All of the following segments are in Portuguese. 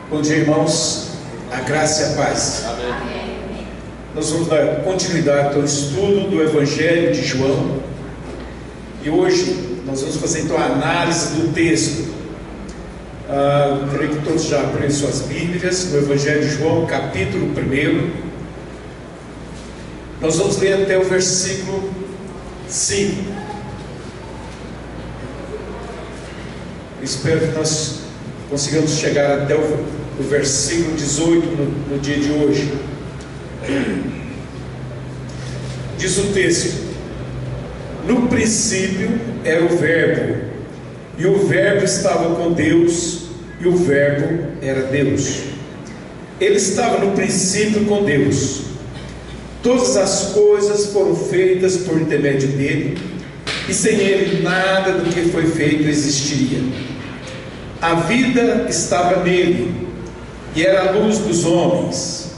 Bom dia, irmãos, a graça e a paz. Amém. Nós vamos dar continuidade ao estudo do Evangelho de João e hoje nós vamos fazer então a análise do texto. Creio que todos já abriram suas Bíblias no Evangelho de João, capítulo 1. Nós vamos ler até o versículo 5. Espero que nós consigamos chegar até o versículo 18 no dia de hoje. Diz o texto: no princípio era o Verbo, e o Verbo estava com Deus, e o Verbo era Deus. Ele estava no princípio com Deus. Todas as coisas foram feitas por intermédio dele, e sem ele nada do que foi feito existiria. A vida estava nele, e era a luz dos homens.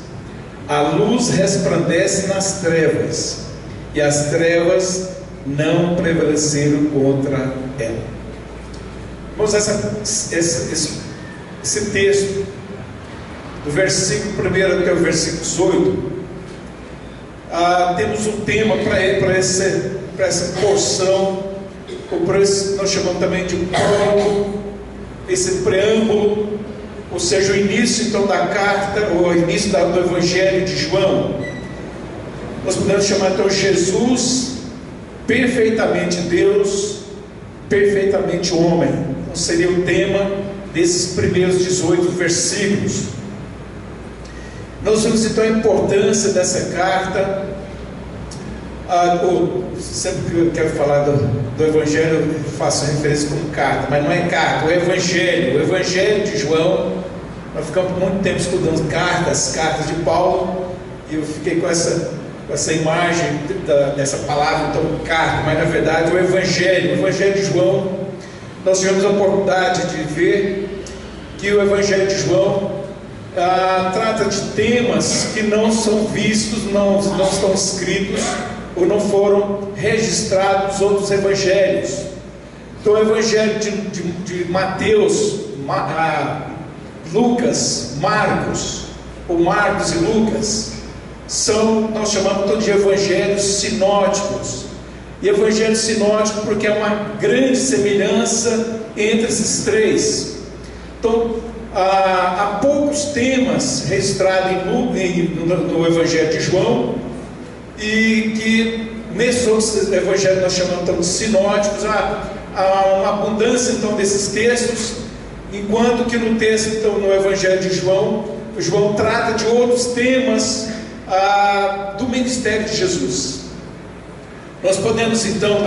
A luz resplandece nas trevas, e as trevas não prevaleceram contra ela. Vamos esse texto, do versículo 1 até o versículo 18, temos um tema para essa porção, ou para esse, nós chamamos também de prólogo, esse preâmbulo, ou seja, o início então da carta, ou o início do Evangelho de João. Nós podemos chamar então Jesus perfeitamente Deus, perfeitamente homem. Então seria o tema desses primeiros 18 versículos. Nós vemos então a importância dessa carta. Sempre que eu quero falar do Evangelho, eu faço referência como carta, mas não é carta, o Evangelho de João. Nós ficamos muito tempo estudando cartas de Paulo, e eu fiquei com essa imagem dessa palavra, então, carta, mas na verdade o Evangelho de João. Nós tivemos a oportunidade de ver que o Evangelho de João trata de temas que não são vistos, não estão escritos, ou não foram registrados nos outros evangelhos. Então o Evangelho de Mateus, Lucas, Marcos, ou Marcos e Lucas, nós chamamos então de evangelhos sinóticos. E evangelho sinótico porque é uma grande semelhança entre esses três. Então há poucos temas registrados no Evangelho de João, e que nesses outros evangelhos nós chamamos então de sinóticos. Há uma abundância então desses textos, enquanto que no texto então no Evangelho de João trata de outros temas do ministério de Jesus. Nós podemos então,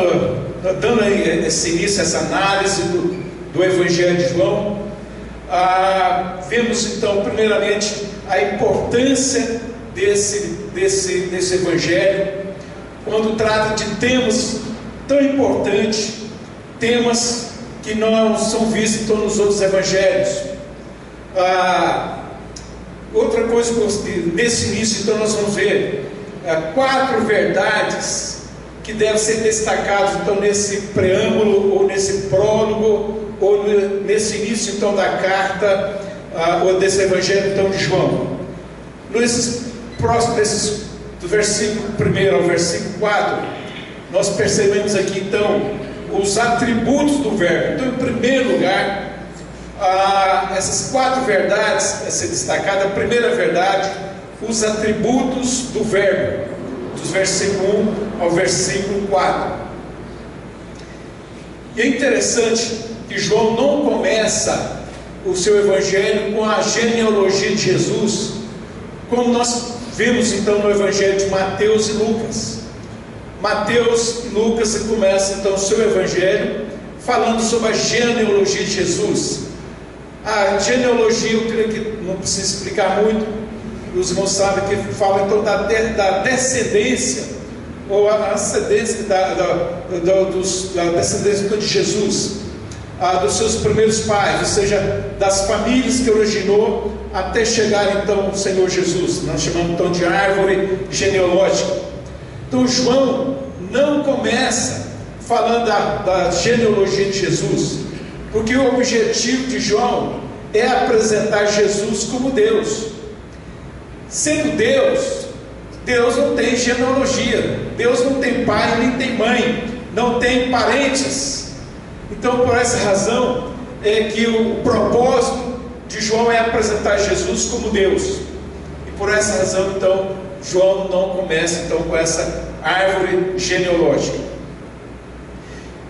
dando esse início, essa análise do Evangelho de João, vemos então primeiramente a importância desse Evangelho, quando trata de temas tão importantes, temas que não são vistos então nos outros evangelhos. Outra coisa, nesse início então nós vamos ver 4 verdades que devem ser destacadas então nesse preâmbulo, ou nesse prólogo, ou nesse início então da carta, ou desse Evangelho então de João. Do versículo 1 ao versículo 4, nós percebemos aqui então os atributos do Verbo. Então, em primeiro lugar, essas 4 verdades a ser destacadas. A primeira verdade, os atributos do Verbo, dos versículo 1 ao versículo 4. E é interessante que João não começa o seu Evangelho com a genealogia de Jesus, como nós vemos então no Evangelho de Mateus e Lucas. Mateus e Lucas começam então o seu Evangelho falando sobre a genealogia de Jesus. A genealogia, eu creio que não precisa explicar muito, os irmãos sabem que fala então da descendência, ou a ascendência da descendência de Jesus, dos seus primeiros pais, ou seja, das famílias que originou até chegar então o Senhor Jesus. Nós chamamos então de árvore genealógica. Então João não começa falando da genealogia de Jesus, porque o objetivo de João é apresentar Jesus como Deus. Sendo Deus, Deus não tem genealogia, Deus não tem pai nem tem mãe, não tem parentes. Então, por essa razão é que o propósito de João é apresentar Jesus como Deus. E por essa razão, então, João não começa então com essa árvore genealógica.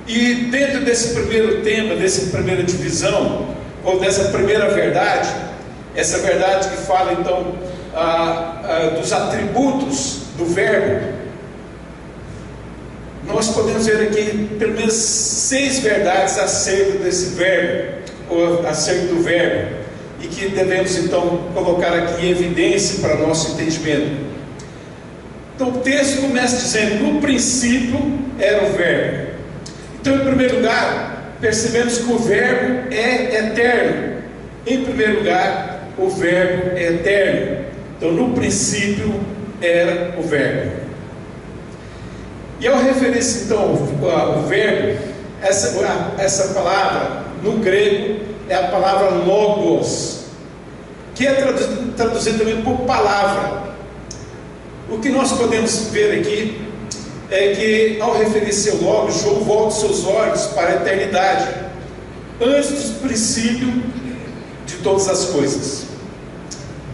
E dentro desse primeiro tema, dessa primeira divisão, ou dessa primeira verdade, essa verdade que fala então dos atributos do verbo, nós podemos ver aqui pelo menos 6 verdades acerca desse verbo, ou acerca do verbo, e que devemos então colocar aqui em evidência para nosso entendimento. Então o texto começa dizendo: no princípio era o verbo. Então, em primeiro lugar, percebemos que o verbo é eterno. Em primeiro lugar, o verbo é eterno. Então, no princípio era o verbo. E ao referir-se então ao verbo, essa palavra no grego é a palavra logos, que é traduzida também por palavra. O que nós podemos ver aqui é que, ao referir-se ao logos, João volta seus olhos para a eternidade, antes do princípio de todas as coisas.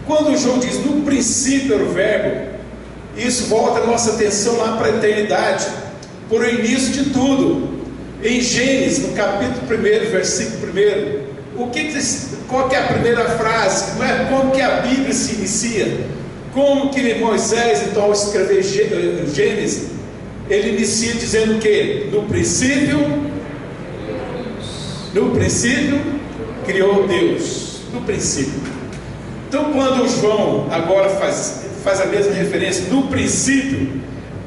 Quando João diz no princípio era o verbo, isso volta a nossa atenção lá para a eternidade, por o início de tudo. Em Gênesis, no capítulo 1, versículo 1, qual que é a primeira frase? Como que a Bíblia se inicia? Como que Moisés, então, ao escrever Gênesis, ele inicia dizendo o quê? No princípio criou Deus. No princípio. Então, quando João agora faz a mesma referência, no princípio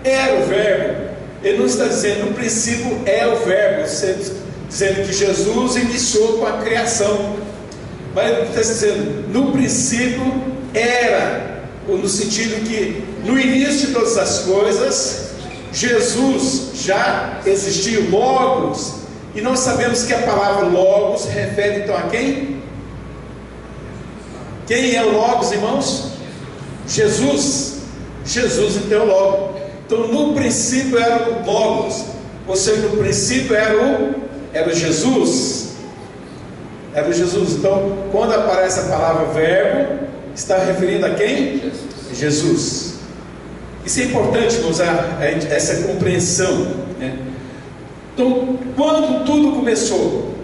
era o verbo, ele não está dizendo no princípio é o verbo, dizendo que Jesus iniciou com a criação, mas ele está dizendo no princípio era, no sentido que no início de todas as coisas Jesus já existia, logos, e nós sabemos que a palavra logos refere então a quem? Quem é o logos, irmãos? Jesus. Jesus então é o logo. Então no princípio era o logos, ou seja, no princípio era o Jesus. Era o Jesus. Então, quando aparece a palavra verbo, está referindo a quem? Jesus. Isso é importante usar essa compreensão, né? Então, quando tudo começou,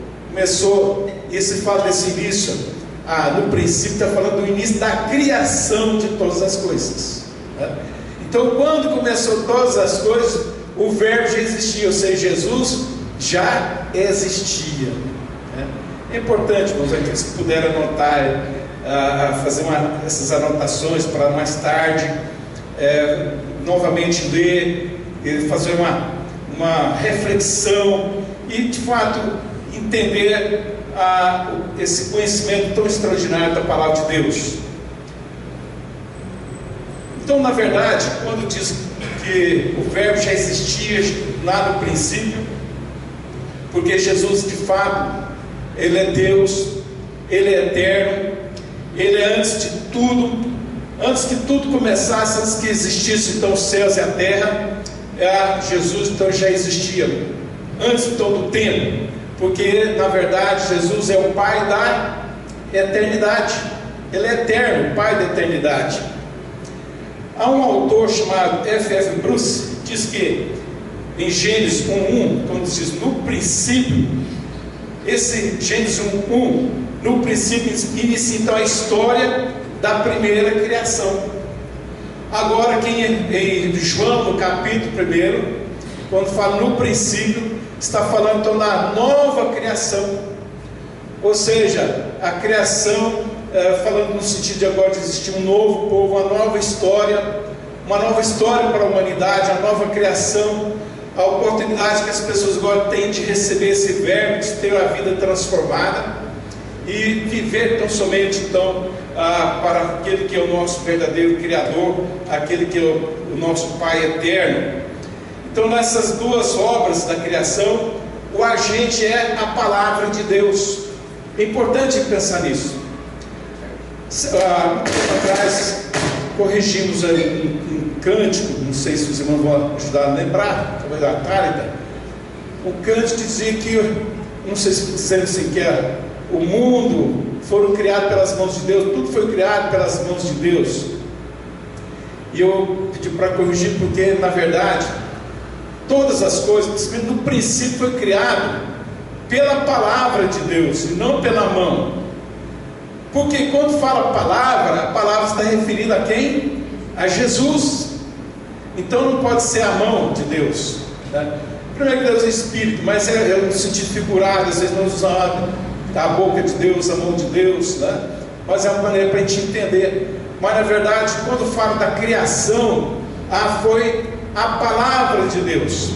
e se fala desse início, no princípio está falando do início da criação de todas as coisas, né? Então, quando começou todas as coisas, o verbo já existia, ou seja, Jesus já existia, né? É importante, irmãos, aqueles se puderem anotar, fazer essas anotações para mais tarde, novamente ler, fazer uma reflexão e de fato entender esse conhecimento tão extraordinário da palavra de Deus. Então, na verdade, quando diz que o verbo já existia lá no princípio, porque Jesus de fato ele é Deus, ele é eterno, ele é antes de tudo. Antes que tudo começasse, antes que existisse então os céus e a terra, Jesus então já existia, antes então do tempo, porque na verdade Jesus é o Pai da eternidade, Ele é eterno, o Pai da eternidade. Há um autor chamado F.F. Bruce, diz que em Gênesis 1.1, quando diz no princípio, esse Gênesis 1.1, no princípio inicia então a história da primeira criação. Agora, em João, no capítulo 1, quando fala no princípio, está falando então da nova criação, ou seja, a criação, falando no sentido de agora de existir um novo povo, uma nova história para a humanidade, a nova criação, a oportunidade que as pessoas agora têm de receber esse verbo, de ter a vida transformada e viver tão somente então para aquele que é o nosso verdadeiro Criador, aquele que é o nosso Pai eterno. Então, nessas duas obras da criação, o agente é a palavra de Deus. É importante pensar nisso. Há tempo atrás corrigimos um cântico, não sei se os irmãos vão ajudar a lembrar, talvez a Tálida. O cântico dizia que, não sei se dizendo assim, que o mundo foram criados pelas mãos de Deus, tudo foi criado pelas mãos de Deus. E eu pedi para corrigir, porque na verdade todas as coisas, no princípio, foi criado pela palavra de Deus e não pela mão. Porque quando fala a palavra está referida a quem? A Jesus. Então não pode ser a mão de Deus, né? Primeiro que Deus é Espírito, mas é no sentido figurado. Às vezes nós usamos a boca de Deus, a mão de Deus, né? Mas é uma maneira para a gente entender. Mas na verdade, quando fala da criação, foi a palavra de Deus.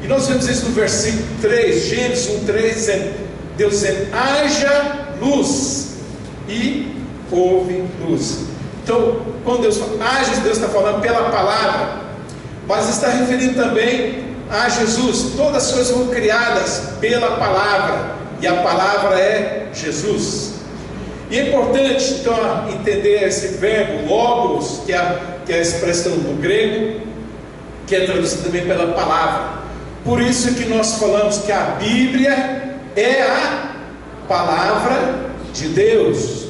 E nós vemos isso no versículo 3, Gênesis 1:3, Deus dizendo: haja luz, e houve luz. Então, quando Deus fala haja, Deus está falando pela palavra, mas está referindo também a Jesus. Todas as coisas foram criadas pela palavra, e a palavra é Jesus. E é importante então entender esse verbo logos, que é a expressão do grego, que é traduzida também pela palavra. Por isso que nós falamos que a Bíblia é a palavra de Deus.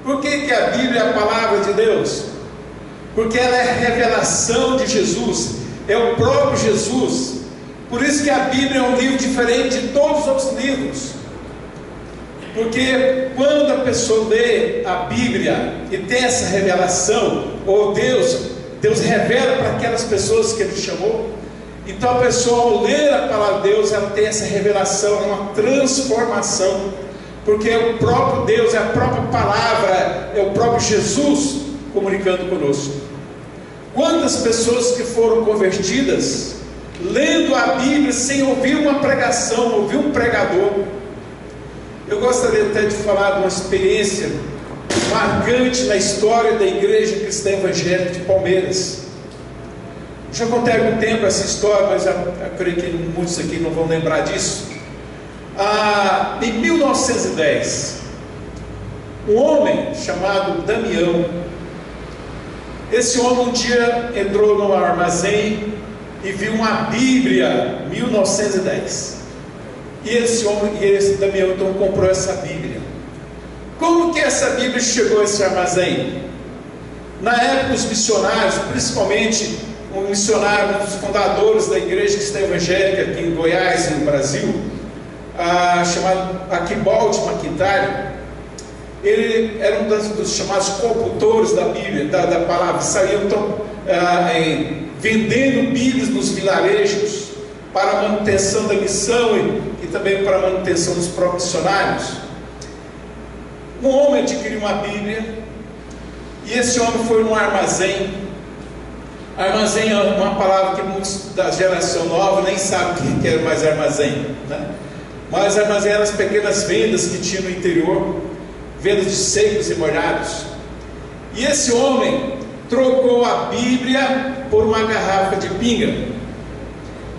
Por que a Bíblia é a palavra de Deus? Porque ela é a revelação de Jesus, é o próprio Jesus. Por isso que a Bíblia é um livro diferente de todos os outros livros. Porque quando a pessoa lê a Bíblia e tem essa revelação, ou Deus revela para aquelas pessoas que Ele chamou, então a pessoa, ao ler a palavra de Deus, ela tem essa revelação, uma transformação, porque é o próprio Deus, é a própria palavra, é o próprio Jesus comunicando conosco. Quantas pessoas que foram convertidas lendo a Bíblia sem ouvir uma pregação, ouvir um pregador? Eu gostaria até de falar de uma experiência marcante na história da Igreja Cristã Evangélica de Palmeiras. Já contei há algum tempo essa história, mas eu creio que muitos aqui não vão lembrar disso. Em 1910, um homem chamado Damião, esse homem um dia entrou num armazém e viu uma Bíblia, 1910. E esse Damião então comprou essa Bíblia. Como que essa Bíblia chegou a esse armazém? Na época, os missionários, principalmente um missionário, um dos fundadores da Igreja Cristã Evangélica aqui em Goiás, no Brasil, chamado Arquibaldi Maquintário, ele era um dos chamados computadores da Bíblia, da palavra. Saíam então vendendo Bíblias nos vilarejos para a manutenção da missão e também para a manutenção dos próprios missionários. Um homem adquiriu uma Bíblia e esse homem foi num armazém. Armazém é uma palavra que muitos da geração nova nem sabem o que é mais armazém, né? Mas armazém eram as pequenas vendas que tinha no interior, vendas de secos e molhados. E esse homem trocou a Bíblia por uma garrafa de pinga.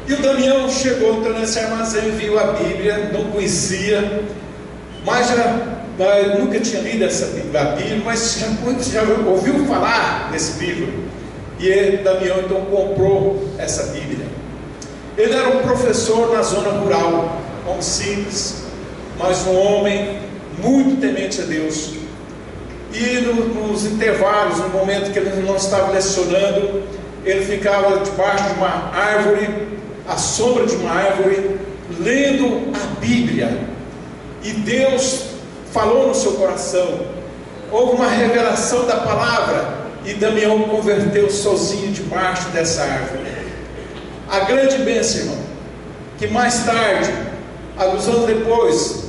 E o Damião chegou então nesse armazém, viu a Bíblia, não conhecia, mas nunca tinha lido a Bíblia, mas já ouviu falar desse livro. E Damião então comprou essa Bíblia. Ele era um professor na zona rural, homem simples, mas um homem muito temente a Deus. E nos intervalos, no momento que ele não estava lecionando, ele ficava debaixo de uma árvore, à sombra de uma árvore, lendo a Bíblia. E Deus falou no seu coração, houve uma revelação da palavra, e Damião converteu sozinho debaixo dessa árvore. A grande bênção, irmão, que mais tarde, alguns anos depois,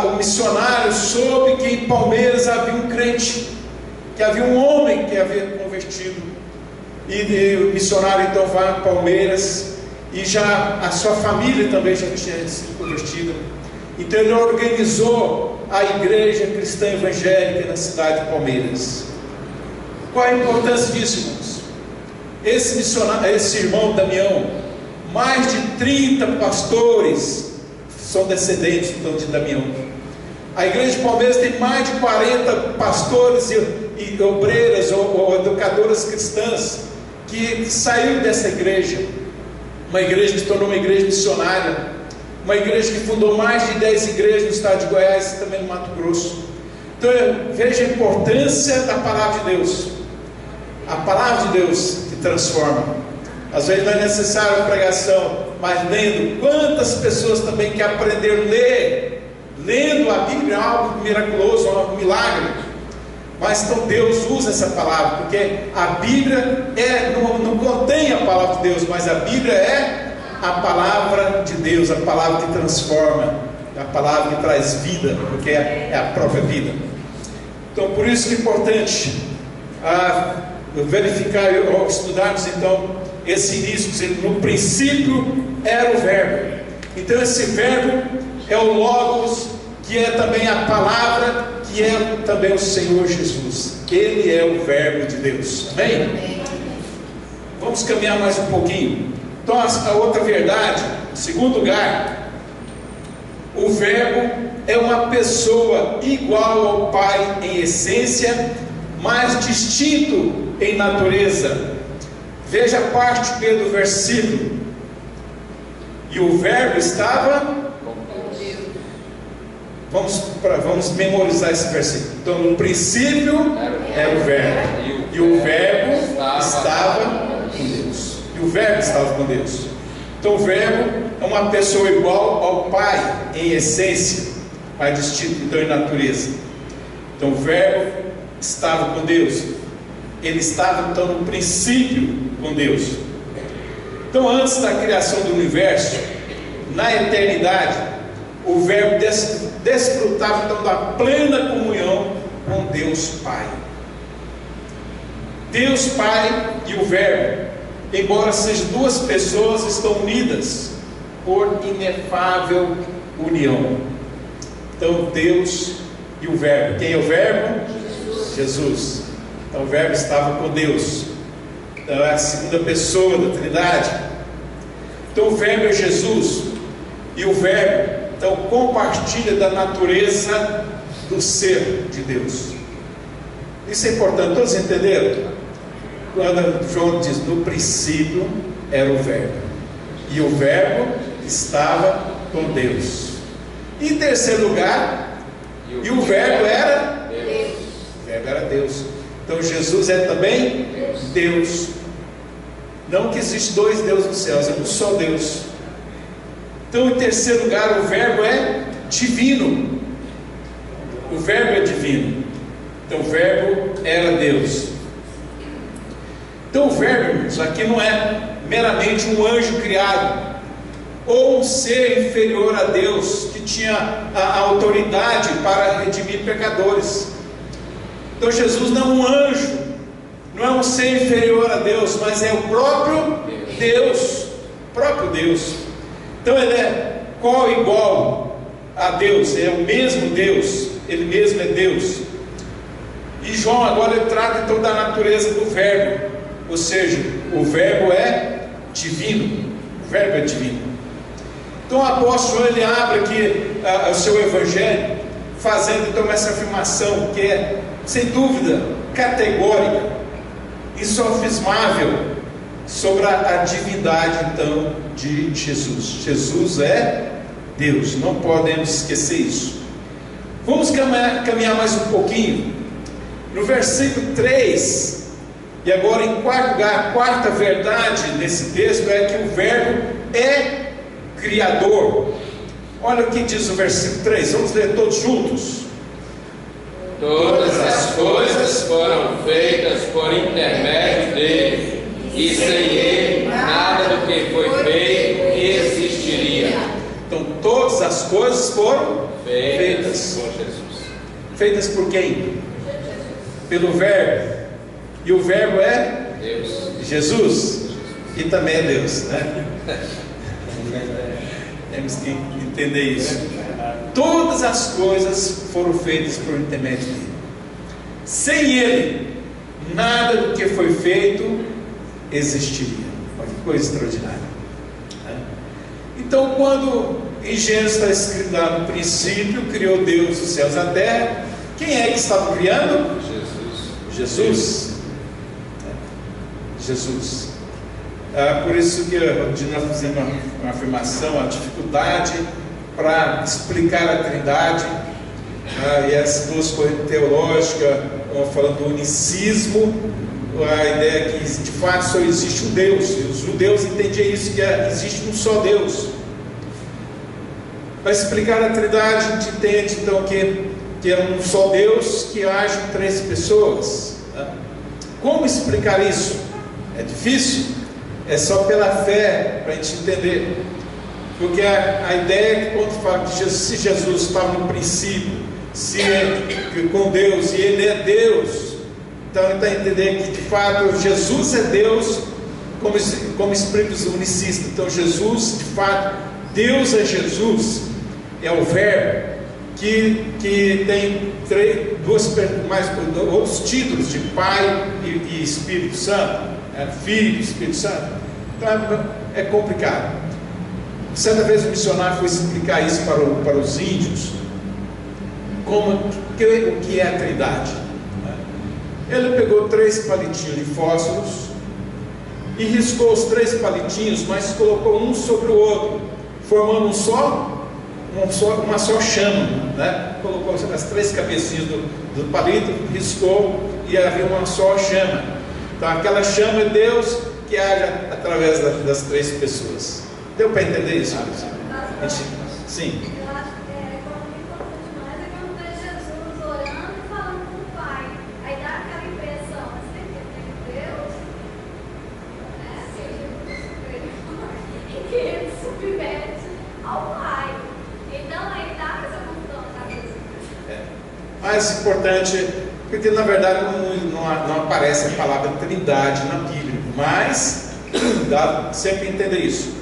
o missionário soube que em Palmeiras havia um crente, que havia um homem que havia convertido, e o missionário então vai a Palmeiras, e já a sua família também já tinha sido convertida. Então ele organizou a Igreja Cristã Evangélica na cidade de Palmeiras. Qual a importância disso, irmãos? Esse irmão Damião, mais de 30 pastores são descendentes então de Damião. A igreja de Palmeiras tem mais de 40 pastores e obreiras ou educadoras cristãs que saíram dessa igreja. Uma igreja que se tornou uma igreja missionária, uma igreja que fundou mais de 10 igrejas no estado de Goiás e também no Mato Grosso. Então veja a importância da palavra de Deus. A palavra de Deus que transforma. Às vezes não é necessário a pregação, mas lendo, quantas pessoas também que aprenderam a ler, lendo a Bíblia é algo miraculoso, um milagre. Mas então Deus usa essa palavra, porque a Bíblia não contém a palavra de Deus, mas a Bíblia é a palavra de Deus, a palavra que transforma, a palavra que traz vida, porque é a própria vida. Então por isso que é importante verificar ou estudarmos então esse início, dizendo, no princípio era o verbo. Então esse verbo é o Logos, que é também a palavra, que é também o Senhor Jesus. Ele é o verbo de Deus. Amém? Amém. Vamos caminhar mais um pouquinho. Então a outra verdade, em segundo lugar, o verbo é uma pessoa igual ao Pai em essência, mas distinto em natureza. Veja a parte B do versículo. E o verbo estava... Vamos memorizar esse versículo. Então, no princípio era o verbo. E o verbo estava com Deus. E o verbo estava com Deus. Então, o verbo é uma pessoa igual ao Pai em essência, mas distinto então em natureza. Então, o verbo estava com Deus. Ele estava então no princípio com Deus. Então, antes da criação do universo, na eternidade, o verbo desfrutava então da plena comunhão com Deus Pai. Deus Pai e o verbo, embora sejam duas pessoas, estão unidas por inefável união. Então Deus e o verbo. Quem é o verbo? Jesus. Então o verbo estava com Deus. Então é a segunda pessoa da Trindade. Então o verbo é Jesus. E o verbo então compartilha da natureza do ser de Deus. Isso é importante, todos entenderam? Quando João diz, no princípio era o verbo, e o verbo estava com Deus. Em terceiro lugar, e o verbo era Deus. O verbo era Deus. Então Jesus é também Deus. Não que existe dois deuses nos céus, é um só Deus. Então, em terceiro lugar, o verbo é divino. O verbo é divino. Então, o verbo era Deus. Então, o verbo, irmãos, aqui não é meramente um anjo criado, ou um ser inferior a Deus, que tinha a autoridade para redimir pecadores. Então, Jesus não é um anjo, não é um ser inferior a Deus, mas é o próprio Deus. O próprio Deus. Então ele é igual a Deus, é o mesmo Deus, ele mesmo é Deus. E João agora ele trata então da natureza do verbo, ou seja, o verbo é divino, o verbo é divino. Então o apóstolo ele abre aqui o seu evangelho, fazendo então essa afirmação que é, sem dúvida, categórica, insofismável, sobre a divindade então de Jesus. Jesus é Deus, não podemos esquecer isso. Vamos caminhar mais um pouquinho. No versículo 3, e agora em quarto lugar, a quarta verdade nesse texto é que o verbo é criador. Olha o que diz o versículo 3, vamos ler todos juntos. Todas as coisas foram feitas por intermédio dele, e sem ele nada do que foi feito existiria. Então todas as coisas foram feitas por Jesus. Feitas por quem? Pelo verbo. E o verbo é Deus. Jesus. E também é Deus, né? Temos que entender isso. Todas as coisas foram feitas por intermédio dele. Sem ele nada do que foi feito existiria. Olha que coisa extraordinária. Então, quando em Gênesis está escrito lá: no princípio criou Deus os céus e a terra. Quem é que estava criando? Jesus. Jesus. Por isso que nós fizemos uma afirmação, a dificuldade para explicar a Trindade, e as duas correntes teológicas, falando do unicismo, a ideia é que de fato só existe um Deus, e os judeus entendiam isso, que existe um só Deus. Para explicar a Trindade, a gente entende então que é um só Deus que age em três pessoas. Como explicar isso? É difícil? É só pela fé para a gente entender. Porque a ideia é que quando fala que Jesus, se Jesus estava no princípio, se com Deus, e Ele é Deus, então ele está entendendo que de fato Jesus é Deus, como explica os unicistas. Então Jesus, de fato, Deus é Jesus, é o Verbo, que tem outros títulos de Pai e Espírito Santo, Filho e Espírito Santo. Então é complicado. Certa vez o missionário foi explicar isso para os índios, o que é a Trindade. Ele pegou 3 palitinhos de fósforos e riscou os 3 palitinhos, mas colocou um sobre o outro, formando uma só chama, né? Colocou as 3 cabecinhas do palito, riscou e havia uma só chama. Então aquela chama é Deus que age através das 3 pessoas. Deu para entender isso? Sim. Eu acho que quando me confunde mais é quando vejo Jesus orando e falando com o Pai. Aí dá aquela impressão, assim, que tem Deus, e que ele submete ao Pai. Então aí dá essa confusão, tá? Mais importante, porque na verdade não aparece a palavra Trindade na Bíblia, mas dá sempre entender isso.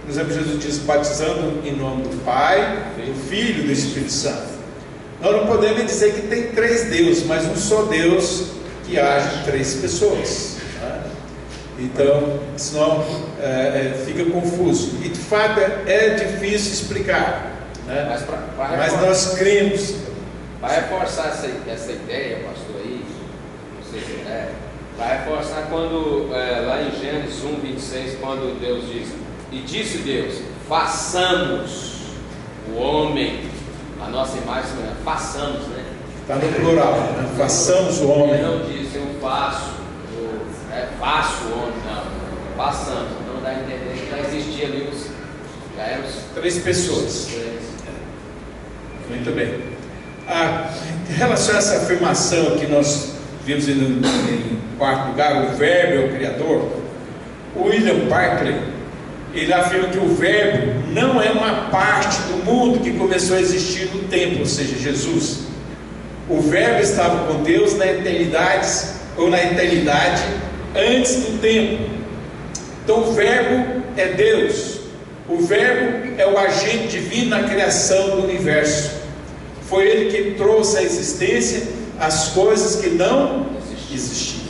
Por exemplo, Jesus diz: batizando em nome do Pai, do Filho e do Espírito Santo. Nós não podemos dizer que tem 3 deuses, mas um só Deus que age em 3 pessoas, né? Então, senão fica confuso. E de fato é difícil explicar, né? Mas nós cremos. Para reforçar essa ideia, pastor, aí, não sei se vai reforçar quando, lá em Gênesis 1:26, quando Deus diz: e disse Deus, façamos o homem, a nossa imagem, façamos, né? Está no plural, né? Façamos o homem. Ele não disse eu faço, faço o homem, não, façamos. Então dá a entender que já existia ali já eram 3 pessoas. Muito bem. Em relação a essa afirmação que nós vimos em quarto lugar, o Verbo é o Criador, o William Barclay, ele afirma que o Verbo não é uma parte do mundo que começou a existir no tempo, ou seja, Jesus. O Verbo estava com Deus na eternidade, ou na eternidade antes do tempo. Então o Verbo é Deus. O Verbo é o agente divino na criação do universo. Foi Ele que trouxe à existência as coisas que não existiam.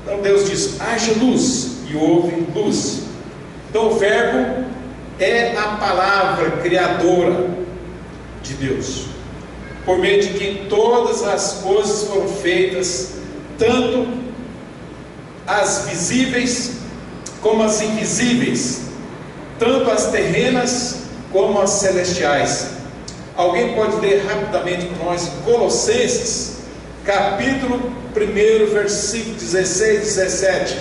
Então Deus diz: haja luz, e houve luz. Então o Verbo é a palavra criadora de Deus, por meio de quem todas as coisas foram feitas, tanto as visíveis como as invisíveis, tanto as terrenas como as celestiais. Alguém pode ler rapidamente com nós Colossenses, capítulo 1, versículo 16 e 17.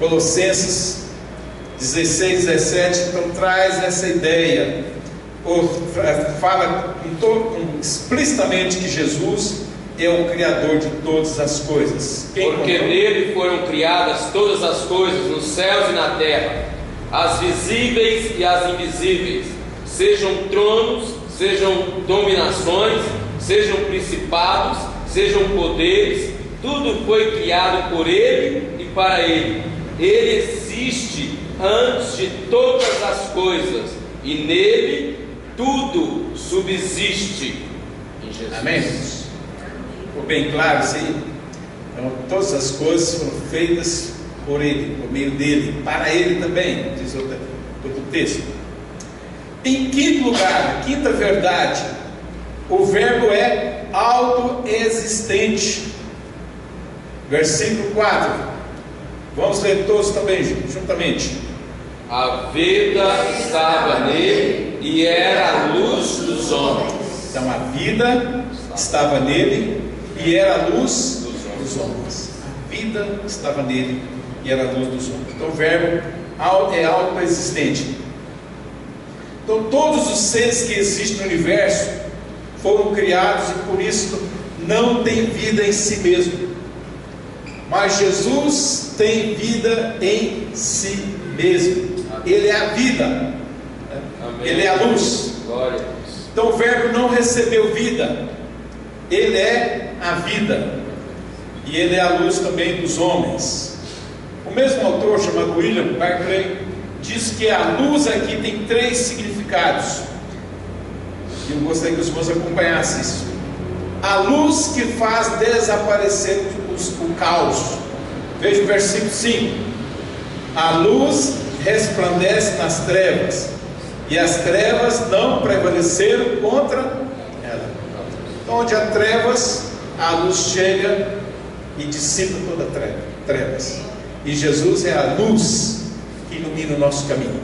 Colossenses 16, 17, então traz essa ideia, fala explicitamente que Jesus é o Criador de todas as coisas. Porque nele foram criadas todas as coisas, nos céus e na terra, as visíveis e as invisíveis, sejam tronos, sejam dominações, sejam principados, sejam poderes, tudo foi criado por Ele e para Ele. Ele existe antes de todas as coisas, e nele tudo subsiste. Em Jesus. Amém? Ficou bem claro isso aí? Então, todas as coisas foram feitas por Ele, por meio dele, para Ele também, diz do texto. Em quinto lugar, a quinta verdade, o verbo é autoexistente. Versículo 4. Vamos ler todos também, juntamente. A vida estava nele e era a luz dos homens. Então a vida estava nele e era a luz dos homens. A vida estava nele e era a luz dos homens. Então o verbo é autoexistente. Então todos os seres que existem no universo foram criados e por isso não têm vida em si mesmo. Mas Jesus tem vida em si mesmo. Ele é a vida. Amém. Ele é a luz. Glória a Deus. Então o verbo não recebeu vida. Ele é a vida. E ele é a luz também dos homens. O mesmo autor, chamado William Barclay, diz que a luz aqui tem 3 significados. E eu gostaria que os irmãos acompanhassem isso. A luz que faz desaparecer o caos. Veja o versículo 5. A luz resplandece nas trevas, e as trevas não prevaleceram contra ela. Então, onde há trevas, a luz chega e dissipa toda a trevas. E Jesus é a luz que ilumina o nosso caminho.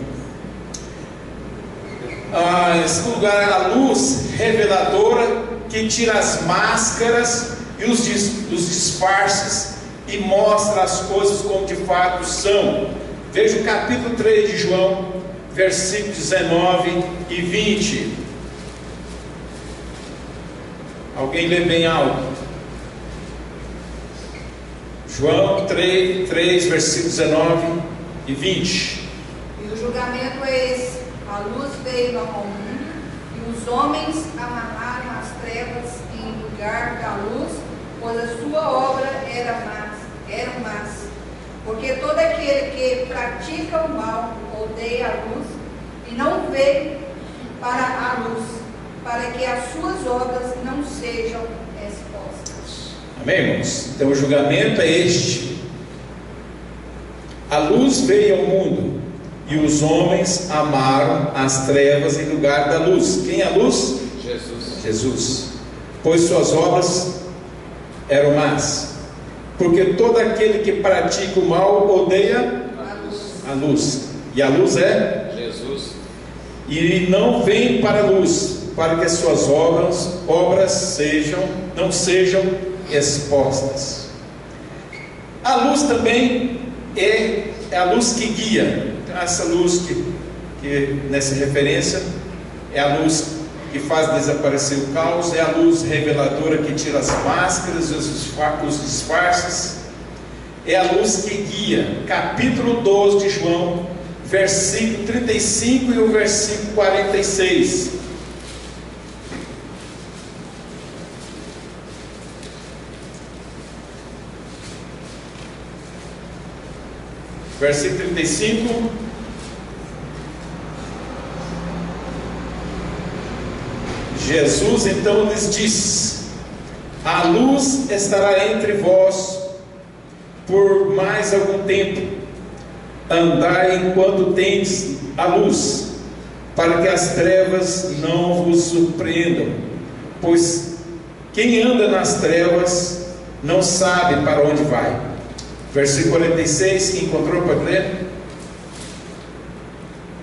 Em segundo lugar, a luz reveladora que tira as máscaras e os disfarces e mostra as coisas como de fato são. Veja o capítulo 3 de João, versículos 19 e 20. Alguém lê bem alto. João 3, versículos 19 e 20. E o julgamento é esse: a luz veio ao mundo, e os homens amarraram as trevas em lugar da luz, pois a sua obra eram más. Porque todo aquele que pratica o mal odeia a luz e não vê para a luz, para que as suas obras não sejam expostas. Amém, irmãos? Então o julgamento é este: a luz veio ao mundo e os homens amaram as trevas em lugar da luz. Quem é a luz? Jesus. Pois suas obras eram más. Porque todo aquele que pratica o mal odeia a luz. E a luz é Jesus. E não vem para a luz, para que as suas obras não sejam expostas. A luz também é a luz que guia. Então, essa luz que nessa referência é a luz que faz desaparecer o caos, é a luz reveladora que tira as máscaras e os disfarces, é a luz que guia. Capítulo 12 de João, versículo 35 e o versículo 46. Versículo 35. Jesus então lhes disse: a luz estará entre vós por mais algum tempo. Andai enquanto tendes a luz, para que as trevas não vos surpreendam. Pois quem anda nas trevas não sabe para onde vai. Versículo 46, quem encontrou para ler?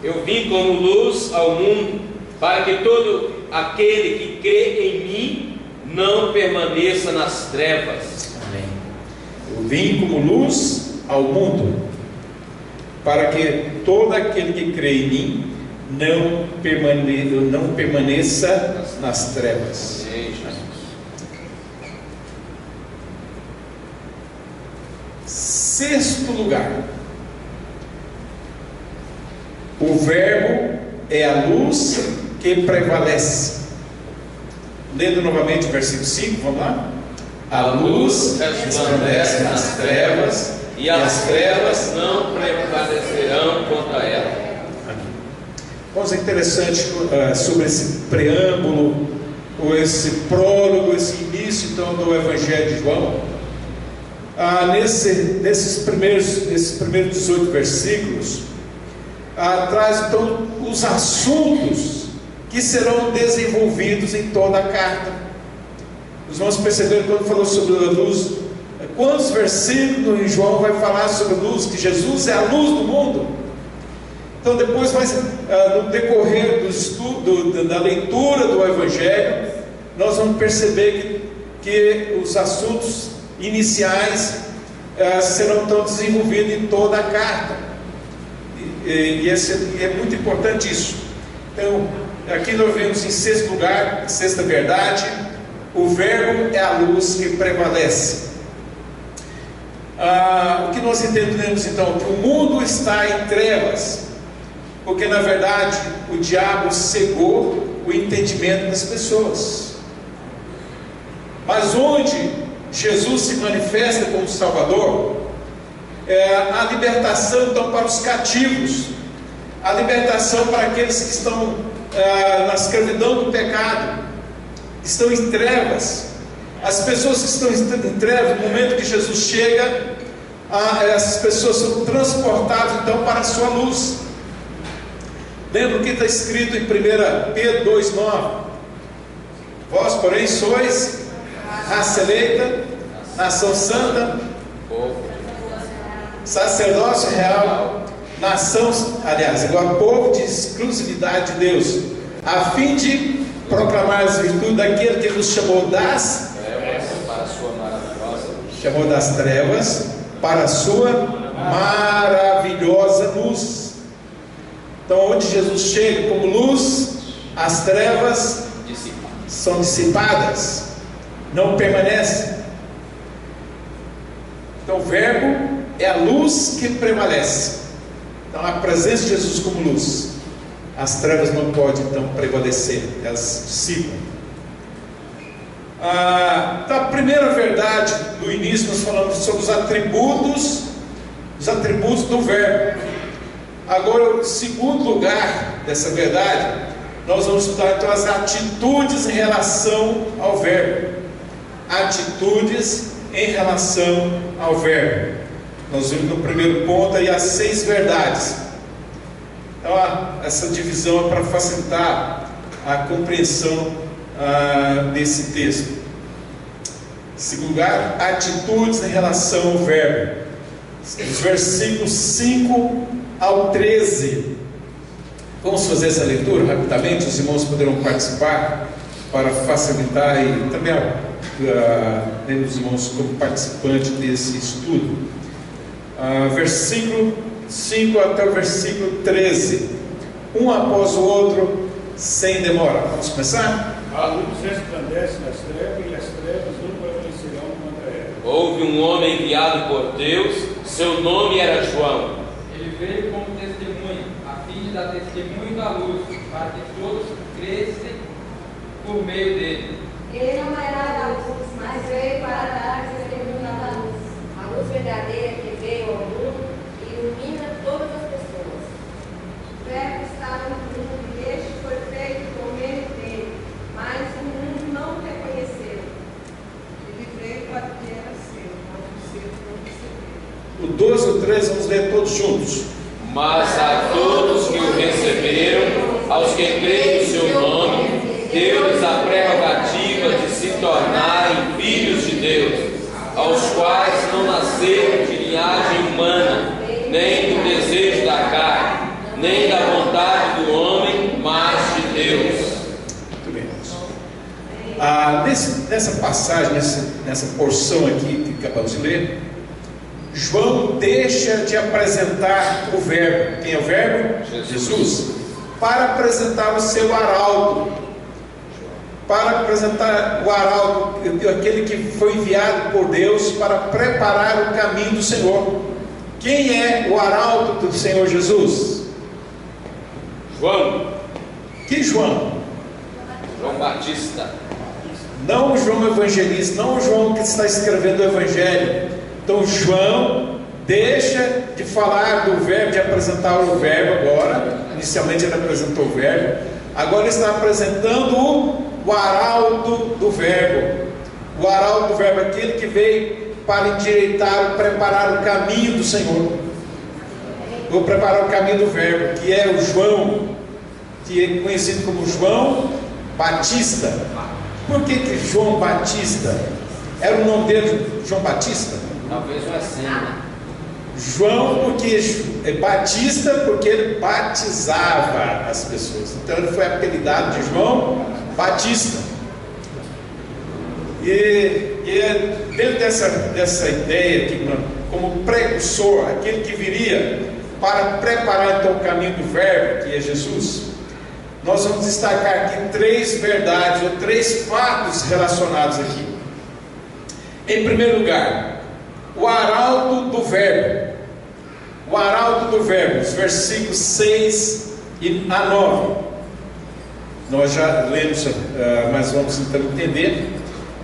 Eu vim como luz ao mundo, para que todo aquele que crê em mim não permaneça nas trevas. Amém. Eu vim como luz ao mundo, para que todo aquele que crê em mim não permaneça nas trevas. Amém, Jesus. Sexto lugar, o verbo é a luz que prevalece. Lendo novamente o versículo 5, vamos lá? A luz resplandece nas trevas, e as trevas não prevalecerão contra ela. Coisa interessante sobre esse preâmbulo, ou esse prólogo, esse início então do Evangelho de João. Nesses primeiros 18 versículos, traz então os assuntos que serão desenvolvidos em toda a carta. Os irmãos perceberam quando falou sobre a luz, quantos versículos em João vai falar sobre a luz, que Jesus é a luz do mundo. Então depois, no decorrer do estudo, da leitura do Evangelho, nós vamos perceber que os assuntos iniciais serão então desenvolvidos em toda a carta. E é muito importante isso. Então, aqui nós vemos em sexto lugar, sexta verdade, o verbo é a luz que prevalece. O que nós entendemos então? Que o mundo está em trevas, porque na verdade o diabo cegou o entendimento das pessoas. Mas onde Jesus se manifesta como Salvador, a libertação então para os cativos, a libertação para aqueles que estão na escravidão do pecado, estão em trevas. As pessoas que estão em trevas, no momento que Jesus chega, essas pessoas são transportadas então para a sua luz. Lembra o que está escrito em 1 Pedro 2,9? Vós, porém, sois raça eleita, nação santa, sacerdócio real, nação, agora povo de exclusividade de Deus, a fim de proclamar as virtudes daquele que nos chamou das trevas para a sua maravilhosa luz. Então, onde Jesus chega como luz, as trevas são dissipadas, não permanecem. Então, o verbo é a luz que prevalece. Então, a presença de Jesus como luz, as trevas não podem então prevalecer, elas dissipam. Então, a primeira verdade do início, nós falamos sobre os atributos do verbo. Agora, o segundo lugar dessa verdade, nós vamos estudar então as atitudes em relação ao verbo. Atitudes em relação ao verbo. Nós vimos no primeiro ponto aí as 6 verdades. Então, essa divisão é para facilitar a compreensão desse texto. Em segundo lugar, atitudes em relação ao verbo. Os versículos 5 ao 13. Vamos fazer essa leitura rapidamente, os irmãos poderão participar para facilitar e também os irmãos como participantes desse estudo. Versículo 5 até o versículo 13, um após o outro, sem demora. Vamos começar? A luz resplandece nas trevas e as trevas não prevalecerão contra ela. Houve um homem enviado por Deus, seu nome era João. Ele veio como testemunha, a fim de dar testemunho da luz, para que todos crescem por meio dele. Ele não era a luz, mas veio para dar testemunho da luz. A luz verdadeira que veio ao mundo ilumina todas as pessoas. O verbo estava no mundo e este foi feito por meio dele, mas o mundo não o reconheceu. Ele veio para o que era seu, mas os seus não receberam. O 12 e o 13 vamos ler todos juntos. Mas a todos que o receberam, aos que creem no seu nome, deu-lhes a prerrogativa de se tornarem filhos de Deus, aos quais não nasceram de linhagem humana, nem do desejo da carne, nem da vontade do homem, mas de Deus. Muito bem. Nessa passagem, nessa porção aqui que acabamos de ler, João deixa de apresentar o verbo. Quem é o verbo? Jesus. Para apresentar o seu arauto. Para apresentar o arauto, aquele que foi enviado por Deus para preparar o caminho do Senhor. Quem é o arauto do Senhor Jesus? João. Que João? João Batista. Não o João Evangelista, não o João que está escrevendo o Evangelho. Então João deixa de falar do verbo, de apresentar o verbo agora. Inicialmente ele apresentou o verbo. Agora ele está apresentando o arauto do verbo. O arauto do verbo é aquele que veio para endireitar, preparar o caminho do Senhor. vou preparar o caminho do Verbo, que é o João, que é conhecido como João Batista. Por que João Batista? Era o nome dele, João Batista? Talvez uma cena. João, porque é Batista, porque ele batizava as pessoas. Então ele foi apelidado de João Batista. E dentro dessa ideia aqui, como precursor, aquele que viria para preparar então o caminho do Verbo, que é Jesus, nós vamos destacar aqui 3 verdades ou 3 fatos relacionados aqui. Em primeiro lugar, o arauto do Verbo. O arauto do Verbo, os versículos 6 a 9. Nós já lemos, mas vamos então entender.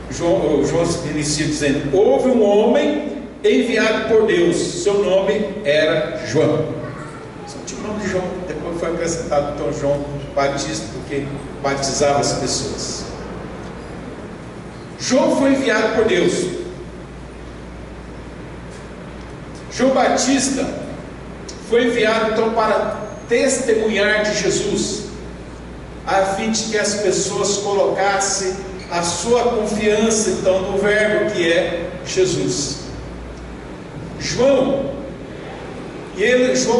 João inicia dizendo: houve um homem enviado por Deus, seu nome era João. Só tinha o nome de João, depois foi acrescentado então João Batista, porque batizava as pessoas. João foi enviado por Deus. João Batista foi enviado então para testemunhar de Jesus, a fim de que as pessoas colocassem a sua confiança então no Verbo, que é Jesus. João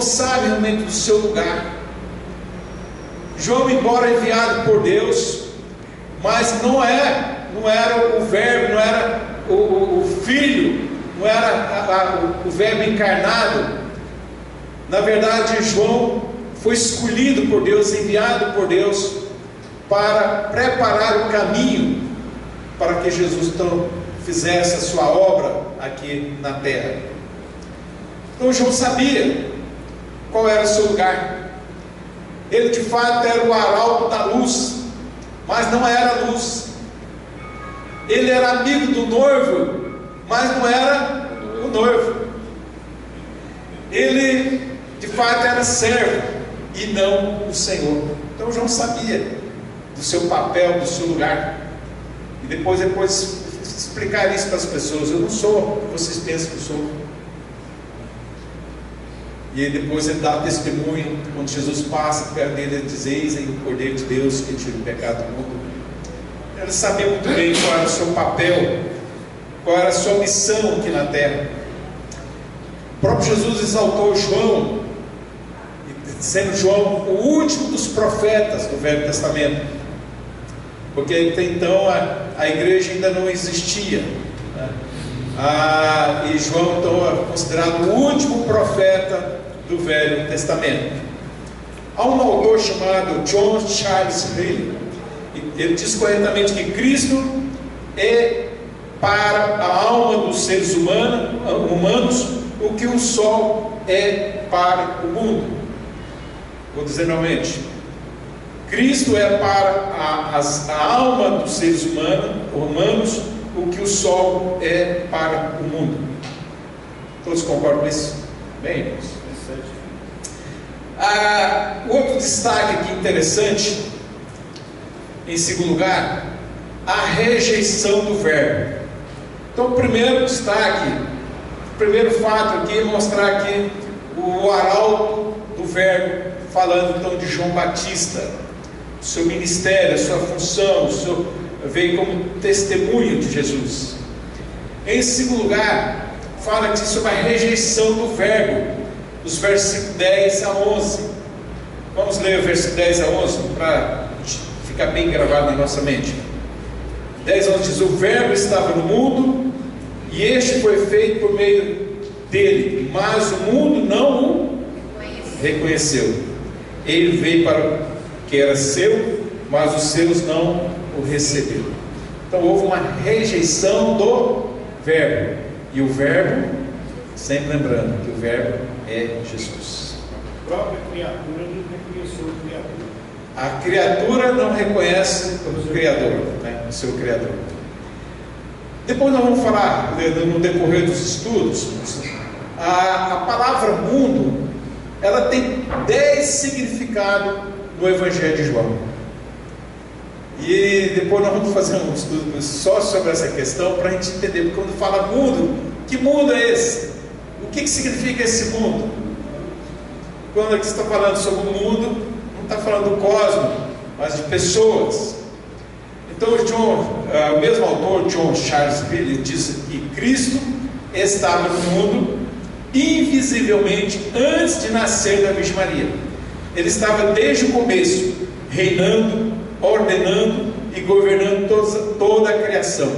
sabe realmente do seu lugar. João, embora enviado por Deus, mas não era o Verbo, não era o Filho, não era o Verbo encarnado. Na verdade, João foi escolhido por Deus, enviado por Deus, para preparar o caminho para que Jesus então fizesse a sua obra aqui na terra. Então João sabia qual era o seu lugar. Ele de fato era o arauto da luz, mas não era luz. Ele era amigo do noivo, mas não era o noivo. Ele de fato era servo e não o Senhor. Então João sabia do seu papel, do seu lugar. E depois explicar isso para as pessoas: eu não sou o que vocês pensam que eu sou. E depois ele dá testemunho, quando Jesus passa perto dele, ele diz: eis aí o Cordeiro de Deus que tira o pecado do mundo. Ele sabia muito bem qual era o seu papel, qual era a sua missão aqui na terra. O próprio Jesus exaltou João, sendo João o último dos profetas do Velho Testamento, porque até então a igreja ainda não existia, né? E João então é considerado o último profeta do Velho Testamento. Há um autor chamado John Charles Haley, ele diz corretamente que Cristo é para a alma dos seres humanos o que o sol é para o mundo. Vou dizer novamente: Cristo é para a alma dos seres humanos o que o sol é para o mundo. Todos concordam com isso? Bem, irmãos. Outro destaque aqui interessante, em segundo lugar, a rejeição do Verbo. Então, o primeiro destaque, o primeiro fato aqui é mostrar aqui o arauto do Verbo, falando então de João Batista, o seu ministério, a sua função, veio como testemunho de Jesus. Em segundo lugar, fala aqui sobre a rejeição do Verbo, os versículos 10 a 11. Vamos ler o versículo 10 a 11 para ficar bem gravado na nossa mente. 10 a 11 diz: o Verbo estava no mundo, e este foi feito por meio dele, mas o mundo não o reconheceu. Ele veio para o que era seu, mas os seus não o receberam. Então houve uma rejeição do Verbo, e o Verbo, sempre lembrando que o Verbo é Jesus. A própria criatura não reconheceu o Criador. A criatura não reconhece o Criador, né? O seu Criador. Depois nós vamos falar, no decorrer dos estudos, a palavra mundo, ela tem 10 significados no Evangelho de João. E depois nós vamos fazer um estudo só sobre essa questão, para a gente entender, porque quando fala mundo, que mundo é esse? O que significa esse mundo? quando aqui está falando sobre o mundo, não está falando do cosmos, mas de pessoas. Então o mesmo autor, John Charles Spurgeon, diz que Cristo estava no mundo invisivelmente antes de nascer da Virgem Maria. Ele estava desde o começo, reinando, ordenando e governando toda a criação.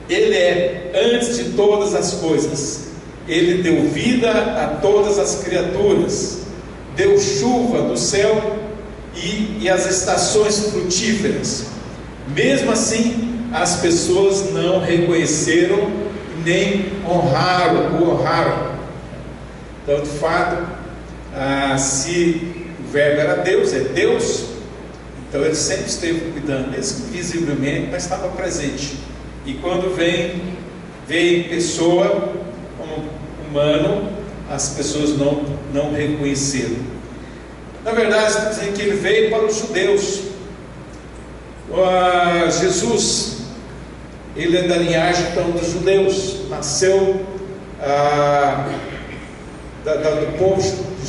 Ele é antes de todas as coisas. Ele deu vida a todas as criaturas, deu chuva do céu e as estações frutíferas. Mesmo assim, as pessoas não reconheceram nem o honraram. Então, de fato, se o Verbo era Deus, é Deus, então ele sempre esteve cuidando, mesmo visivelmente, mas estava presente. E quando vem pessoa como humano, as pessoas não reconheceram. Na verdade, está dizendo que ele veio para os judeus. Jesus, ele é da linhagem então dos judeus, nasceu do povo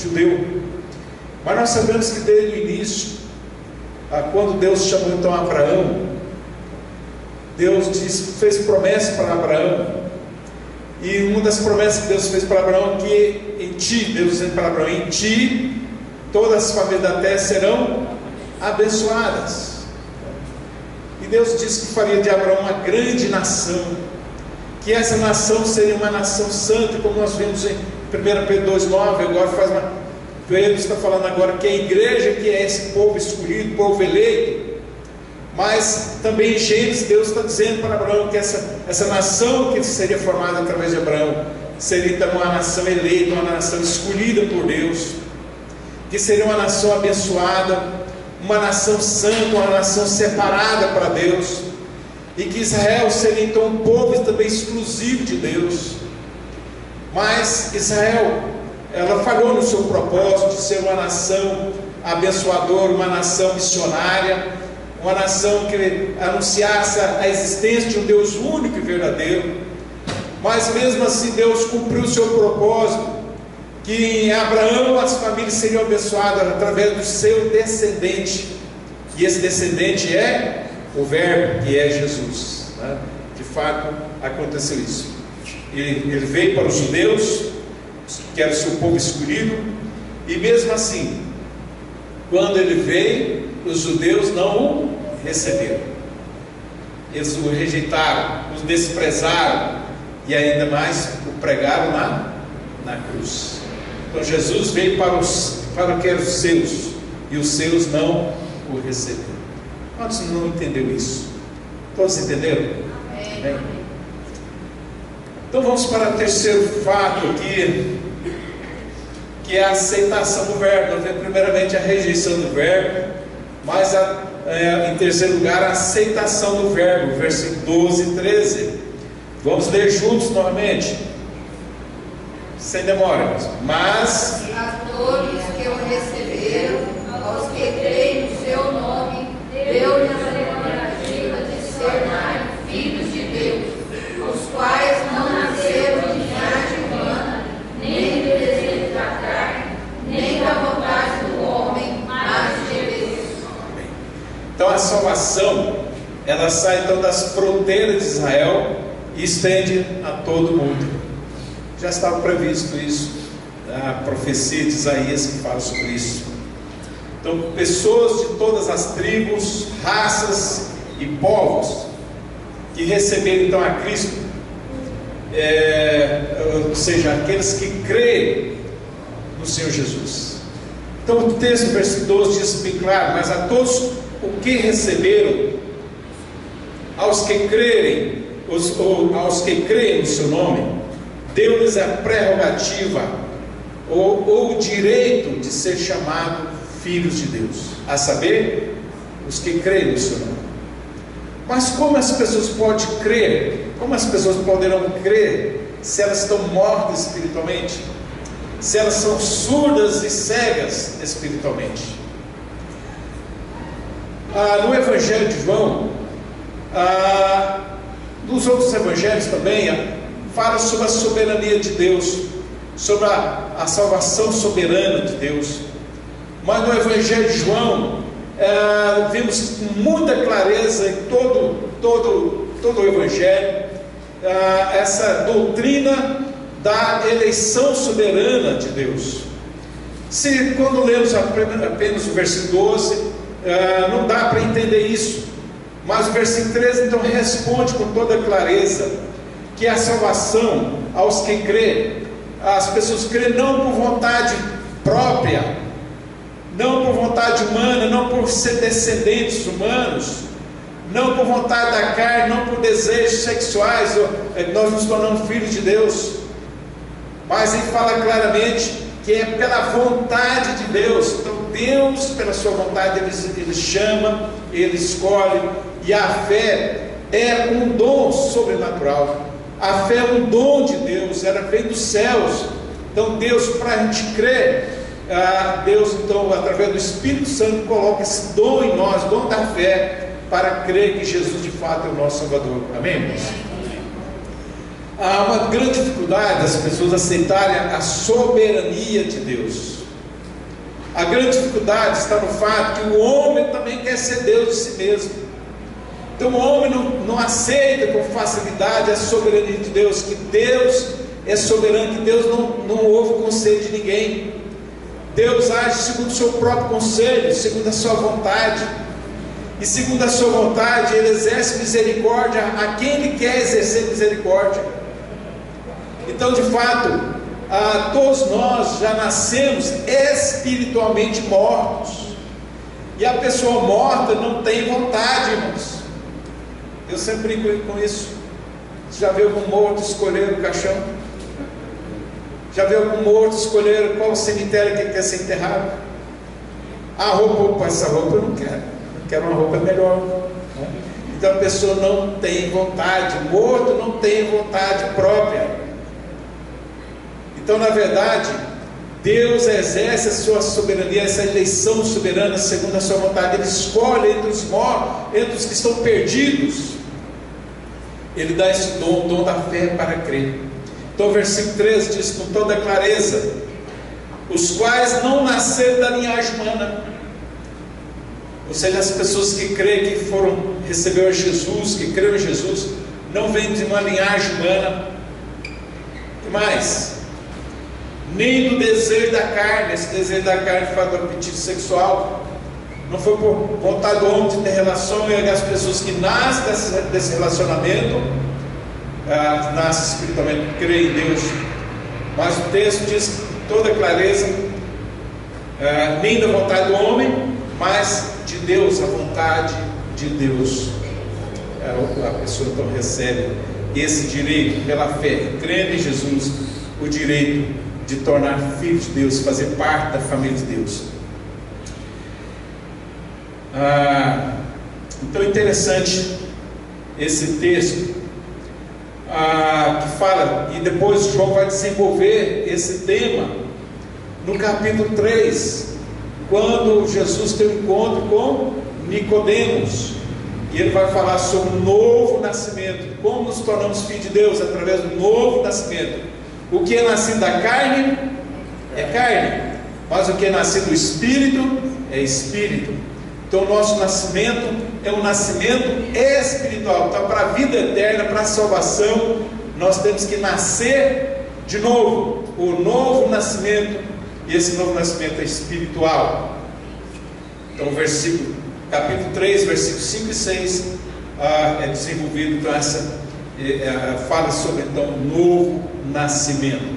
judeu. Mas nós sabemos que desde o início, quando Deus chamou então Abraão, Deus fez promessa para Abraão, e uma das promessas que Deus fez para Abraão é que em ti, Deus dizendo para Abraão, em ti todas as famílias da terra serão abençoadas. E Deus disse que faria de Abraão uma grande nação, que essa nação seria uma nação santa, como nós vimos em 1 Pedro 2,9. Agora Pedro está falando agora que a igreja, que é esse povo escolhido, povo eleito. Mas também em Gênesis, Deus está dizendo para Abraão que essa nação que seria formada através de Abraão seria então uma nação eleita, uma nação escolhida por Deus, que seria uma nação abençoada, uma nação santa, uma nação separada para Deus, e que Israel seria então um povo também exclusivo de Deus. Mas Israel, ela falhou no seu propósito de ser uma nação abençoadora, uma nação missionária, uma nação que anunciasse a existência de um Deus único e verdadeiro. Mas mesmo assim Deus cumpriu o seu propósito, que em Abraão as famílias seriam abençoadas através do seu descendente, e esse descendente é o Verbo, que é Jesus, né? De fato aconteceu isso. Ele veio para os judeus, que era o seu povo escolhido, e mesmo assim, quando ele veio, os judeus não o receberam, eles o rejeitaram, o desprezaram, e ainda mais o pregaram na cruz. Então Jesus veio para que eram os seus, e os seus não o receberam. Quantos não entenderam isso? Todos entenderam? Amém. Então vamos para o terceiro fato aqui, que é a aceitação do Verbo. Nós vemos primeiramente a rejeição do Verbo, mas em terceiro lugar a aceitação do Verbo, versículo 12 e 13. Vamos ler juntos novamente, sem demora. Mas a todos que o receberam, aos que creem no seu nome, deu-lhes a prerrogativa de se tornarem filhos de Deus, os quais não nasceram de linhagem humana, nem do desejo da carne, nem da vontade do homem, mas de Deus. Então a salvação, ela sai então das fronteiras de Israel e estende a todo mundo. Já estava previsto isso, a profecia de Isaías que fala sobre isso. Então pessoas de todas as tribos, raças e povos que receberam então a Cristo, ou seja, aqueles que creem no Senhor Jesus. Então o texto, versículo 12 diz bem claro: mas a todos o que receberam, aos que crerem, aos que creem no seu nome, deu-lhes a prerrogativa ou o direito de ser chamado filhos de Deus, a saber, os que creem no seu nome. Mas como as pessoas podem crer? Como as pessoas poderão crer se elas estão mortas espiritualmente? Se elas são surdas e cegas espiritualmente? No Evangelho de João, nos outros evangelhos também, fala sobre a soberania de Deus. sobre a salvação soberana de Deus. Mas no Evangelho de João, vimos com muita clareza em todo o Evangelho, essa doutrina da eleição soberana de Deus. Se quando lemos apenas o versículo 12, não dá para entender isso, mas o versículo 13 então responde com toda clareza que a salvação aos que crê, as pessoas crêem não por vontade própria, não por vontade humana, não por ser descendentes humanos, não por vontade da carne, não por desejos sexuais, nós nos tornamos filhos de Deus, mas ele fala claramente que é pela vontade de Deus. Então Deus, pela sua vontade, ele chama, ele escolhe, e a fé é um dom sobrenatural. A fé é um dom de Deus, ela vem dos céus. Então Deus, para a gente crer, Deus então, através do Espírito Santo, coloca esse dom em nós, dom da fé, para crer que Jesus de fato é o nosso Salvador. Amém, irmãos? Há uma grande dificuldade das pessoas aceitarem a soberania de Deus. A grande dificuldade está no fato que o homem também quer ser Deus de si mesmo. Então o homem não aceita com facilidade a soberania de Deus, que Deus é soberano, que Deus não ouve o conselho de ninguém. Deus age segundo o seu próprio conselho, segundo a sua vontade. E segundo a sua vontade, Ele exerce misericórdia a quem Ele quer exercer misericórdia. Então, de fato, todos nós já nascemos espiritualmente mortos. E a pessoa morta não tem vontade, irmãos. Eu sempre brinco com isso. Você já viu algum morto escolher o caixão? Já viu algum morto escolher qual cemitério que quer ser enterrado? A roupa, essa roupa eu não quero. Eu quero uma roupa melhor. Né? Então a pessoa não tem vontade. O morto não tem vontade própria. Então, na verdade, Deus exerce a sua soberania, essa eleição soberana segundo a sua vontade. Ele escolhe entre os mortos, entre os que estão perdidos. Ele dá esse dom, o dom da fé para crer. Então o versículo 13 diz com toda clareza: os quais não nasceram da linhagem humana. Ou seja, as pessoas que creem, que receberam Jesus, que creram em Jesus, não vêm de uma linhagem humana. O que mais? Nem do desejo da carne. Esse desejo da carne fala do apetite sexual. Não foi por vontade do homem de ter relação, e as pessoas que nascem desse relacionamento, nascem espiritualmente, creem em Deus. Mas o texto diz com toda clareza, nem da vontade do homem, mas de Deus, a vontade de Deus. A pessoa então recebe esse direito pela fé, crendo em Jesus, o direito de tornar filho de Deus, fazer parte da família de Deus. Então é interessante esse texto que fala, e depois João vai desenvolver esse tema no capítulo 3, quando Jesus tem um encontro com Nicodemos, e ele vai falar sobre o novo nascimento, como nos tornamos filhos de Deus através do novo nascimento. O que é nascido da carne é carne, mas o que é nascido do Espírito é Espírito. Então o nosso nascimento é um nascimento espiritual. Então para a vida eterna, para a salvação, nós temos que nascer de novo, o novo nascimento, e esse novo nascimento é espiritual. Então capítulo 3, versículos 5 e 6 é desenvolvido, então fala sobre então o novo nascimento.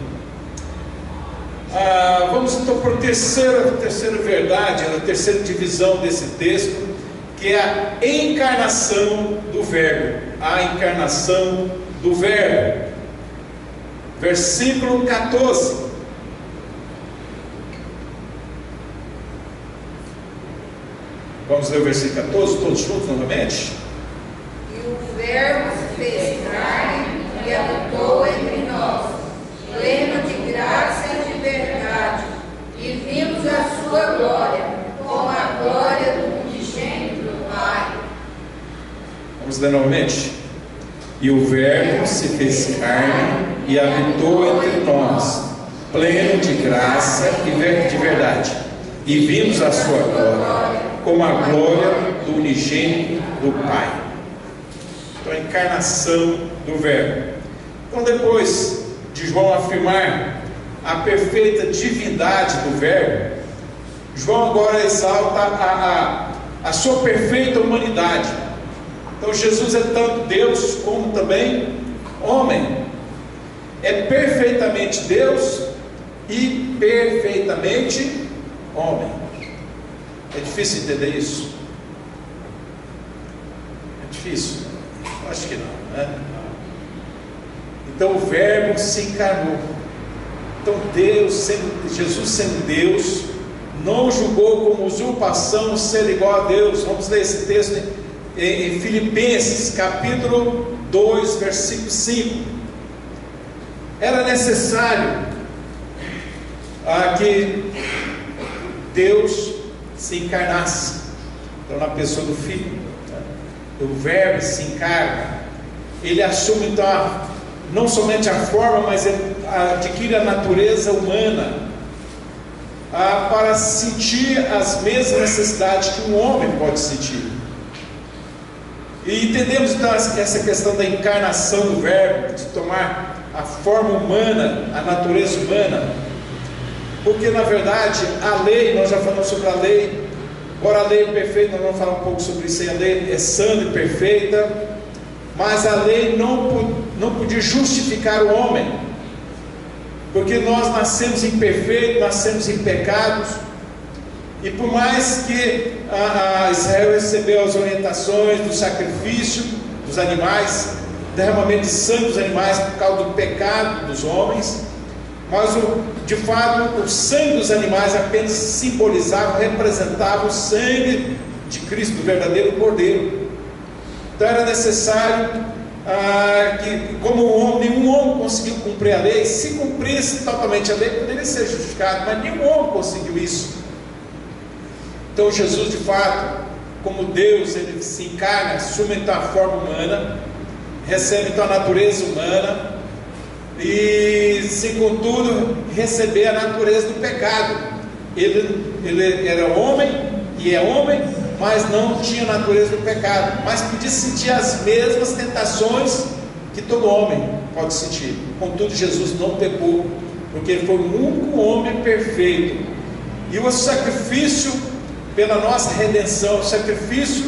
Vamos então para a terceira verdade, a terceira divisão desse texto, que é a encarnação do Verbo. A encarnação do Verbo. Versículo 14. Vamos ler o versículo 14, todos juntos novamente? E o Verbo se fez carne e habitou entre nós, pleno de graça e de verdade, e vimos a sua glória, como a glória do unigênito do Pai. Vamos ler novamente? E o Verbo se fez carne e habitou entre nós, pleno de graça e de verdade, e vimos a sua glória, como a glória do unigênito do Pai. Então, a encarnação do Verbo. Então, depois de João afirmar a perfeita divindade do Verbo, João agora exalta a sua perfeita humanidade. Então, Jesus é tanto Deus como também homem. É perfeitamente Deus e perfeitamente homem. É difícil entender isso? É difícil? Acho que não, né? Então o Verbo se encarnou. Então Jesus sendo Deus, não julgou como usurpação ser igual a Deus. Vamos ler esse texto em Filipenses capítulo 2, versículo 5. Era necessário que Deus se encarnasse. Então, na pessoa do Filho, o Verbo se encarna. Ele assume então não somente a forma, mas ele adquire a natureza humana para sentir as mesmas necessidades que um homem pode sentir. E entendemos então essa questão da encarnação do Verbo, de tomar a forma humana, a natureza humana, porque na verdade a lei, nós já falamos sobre a lei, embora a lei é perfeita, nós vamos falar um pouco sobre isso aí, a lei é santa e perfeita, mas a lei não podia justificar o homem, porque nós nascemos imperfeitos, nascemos em pecados, e por mais que Israel recebeu as orientações do sacrifício dos animais, derramamento de sangue dos animais por causa do pecado dos homens, mas de fato o sangue dos animais apenas simbolizava, representava o sangue de Cristo, do verdadeiro Cordeiro. Então era necessário que, como nenhum homem conseguiu cumprir a lei, se cumprisse totalmente a lei, poderia ser justificado, mas nenhum homem conseguiu isso. Então Jesus, de fato, como Deus, ele se encarna, assume então a forma humana, recebe então a natureza humana, e sem contudo receber a natureza do pecado. Ele era homem e é homem, mas não tinha a natureza do pecado, mas podia sentir as mesmas tentações que todo homem pode sentir. Contudo, Jesus não pecou, porque ele foi o único homem perfeito, e o sacrifício pela nossa redenção, o sacrifício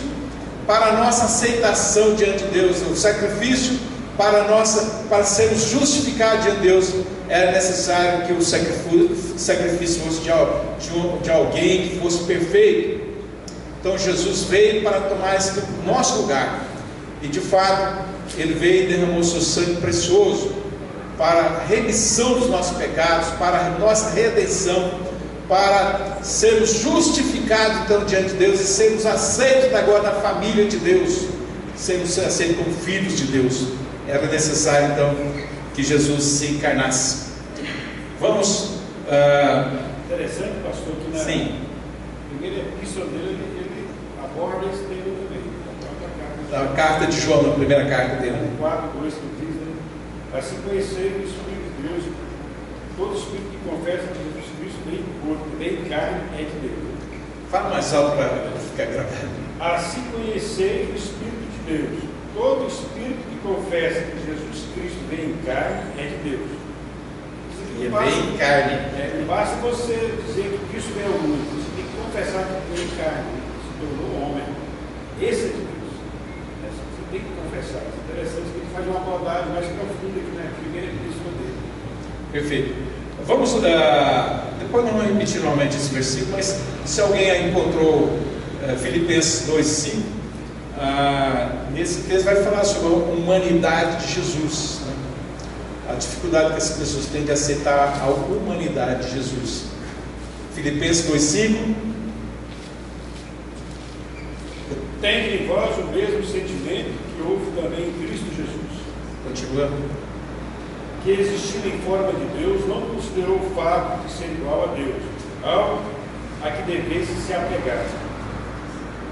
para a nossa aceitação diante de Deus, o sacrifício para sermos justificados diante de Deus, era necessário que o sacrifício fosse de alguém que fosse perfeito. Então Jesus veio para tomar esse nosso lugar, e de fato ele veio e derramou seu sangue precioso para a remissão dos nossos pecados, para a nossa redenção, para sermos justificados então diante de Deus e sermos aceitos agora na família de Deus, sermos aceitos como filhos de Deus. Era necessário então que Jesus se encarnasse. Vamos. Interessante, pastor, que na primeira epístola dele ele aborda esse tema também. A carta de João, na primeira carta dele. 4:2 que diz, né? Assim conhecer o Espírito de Deus, todo Espírito que confessa que Jesus Cristo vem carne é de Deus. Fala mais alto para ficar gravado. Assim conhecer o Espírito de Deus. Todo Espírito que confessa que Jesus Cristo vem em carne é de Deus. E vem em carne. Não basta você dizer que Cristo é o mundo, você tem que confessar que vem em carne, se tornou homem. Esse é de Deus. Você tem que confessar. É interessante que ele faz uma abordagem mais profunda aqui na primeira epístola dele. Perfeito. Vamos, depois não vou repetir novamente esse versículo, mas se alguém aí encontrou Filipenses 2:5, nesse texto vai falar sobre a humanidade de Jesus, né? A dificuldade que as pessoas têm de aceitar a humanidade de Jesus. Filipenses 2:5. Tem em vós o mesmo sentimento que houve também em Cristo Jesus. Continuando. Que existindo em forma de Deus, não considerou o fato de ser igual a Deus, algo a que devesse se apegar,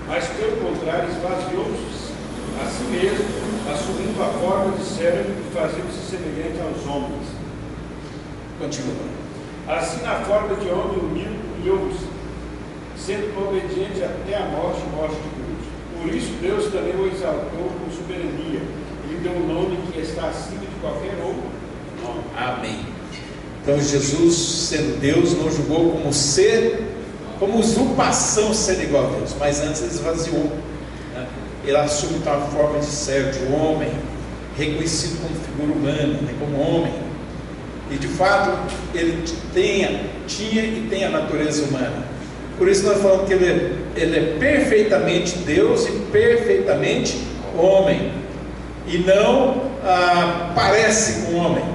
mas pelo contrário esvaziou-se a si mesmo, assumindo a forma de servo e fazendo-se semelhante aos homens. Continua. Assim, na forma de homem humilhou-se, sendo obediente até a morte de cruz. Por isso Deus também o exaltou com soberania. Ele deu um nome que está acima de qualquer outro nome. Amém. Então Jesus, sendo Deus, não julgou como usurpação ser igual a Deus, mas antes ele esvaziou, né? Ele assume então a forma de servo, de homem, reconhecido como figura humana, né? Como homem. E de fato ele tinha e tem a natureza humana. Por isso nós falamos que ele é perfeitamente Deus e perfeitamente homem, e não parece um homem.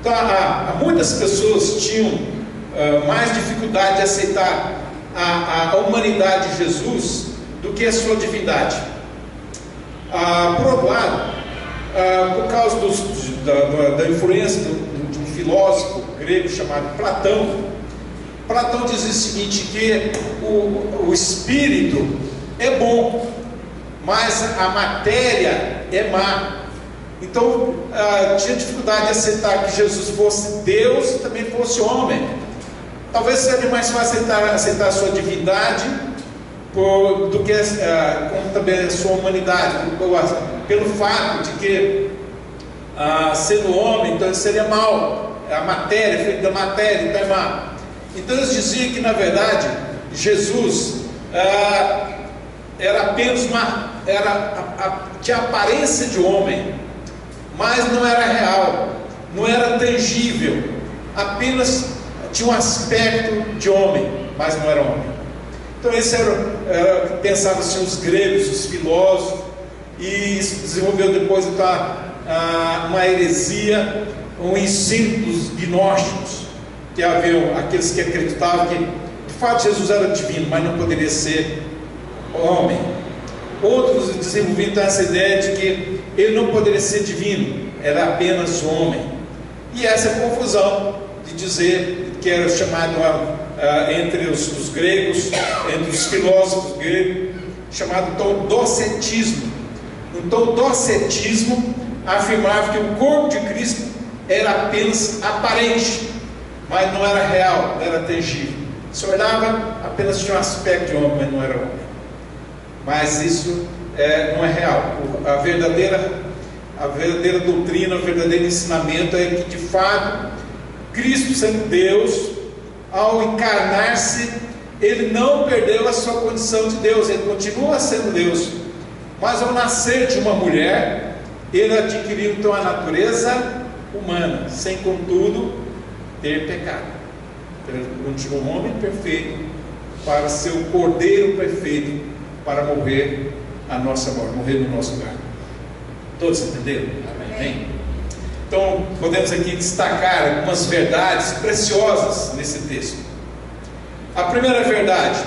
Então muitas pessoas tinham mais dificuldade de aceitar a humanidade de Jesus do que a sua divindade. Por outro lado, por causa da influência de um filósofo grego chamado Platão diz o seguinte, que o espírito é bom, mas a matéria é má. Então tinha dificuldade de aceitar que Jesus fosse Deus e também fosse homem. Talvez seja mais fácil aceitar a sua divindade do que como também a sua humanidade, pelo fato de que sendo homem, então ele seria mau, a matéria, feito da matéria, então é má. Então eles diziam que na verdade Jesus era apenas tinha aparência de homem, mas não era real, não era tangível, apenas tinha um aspecto de homem, mas não era homem. Então esse pensavam assim os gregos, os filósofos, e isso desenvolveu depois então uma heresia, um ensino dos gnósticos, que haviam aqueles que acreditavam que de fato Jesus era divino, mas não poderia ser homem. Outros desenvolviam então essa ideia de que ele não poderia ser divino, era apenas homem. E essa é a confusão de dizer que era chamado entre os gregos, entre os filósofos gregos, chamado então docetismo. Então o docetismo afirmava que o corpo de Cristo era apenas aparente, mas não era real, não era tangível. Se olhava, apenas tinha um aspecto de homem, mas não era homem. Mas isso não é real. A verdadeira doutrina, o verdadeiro ensinamento é que de fato Cristo, sendo Deus, ao encarnar-se, ele não perdeu a sua condição de Deus, ele continua sendo Deus, mas ao nascer de uma mulher, ele adquiriu então a natureza humana, sem contudo ter pecado. Ele continua um homem perfeito para ser o cordeiro perfeito para morrer a nossa morte, morrer no nosso lugar. Todos entenderam? Amém? Então podemos aqui destacar algumas verdades preciosas nesse texto. A primeira verdade: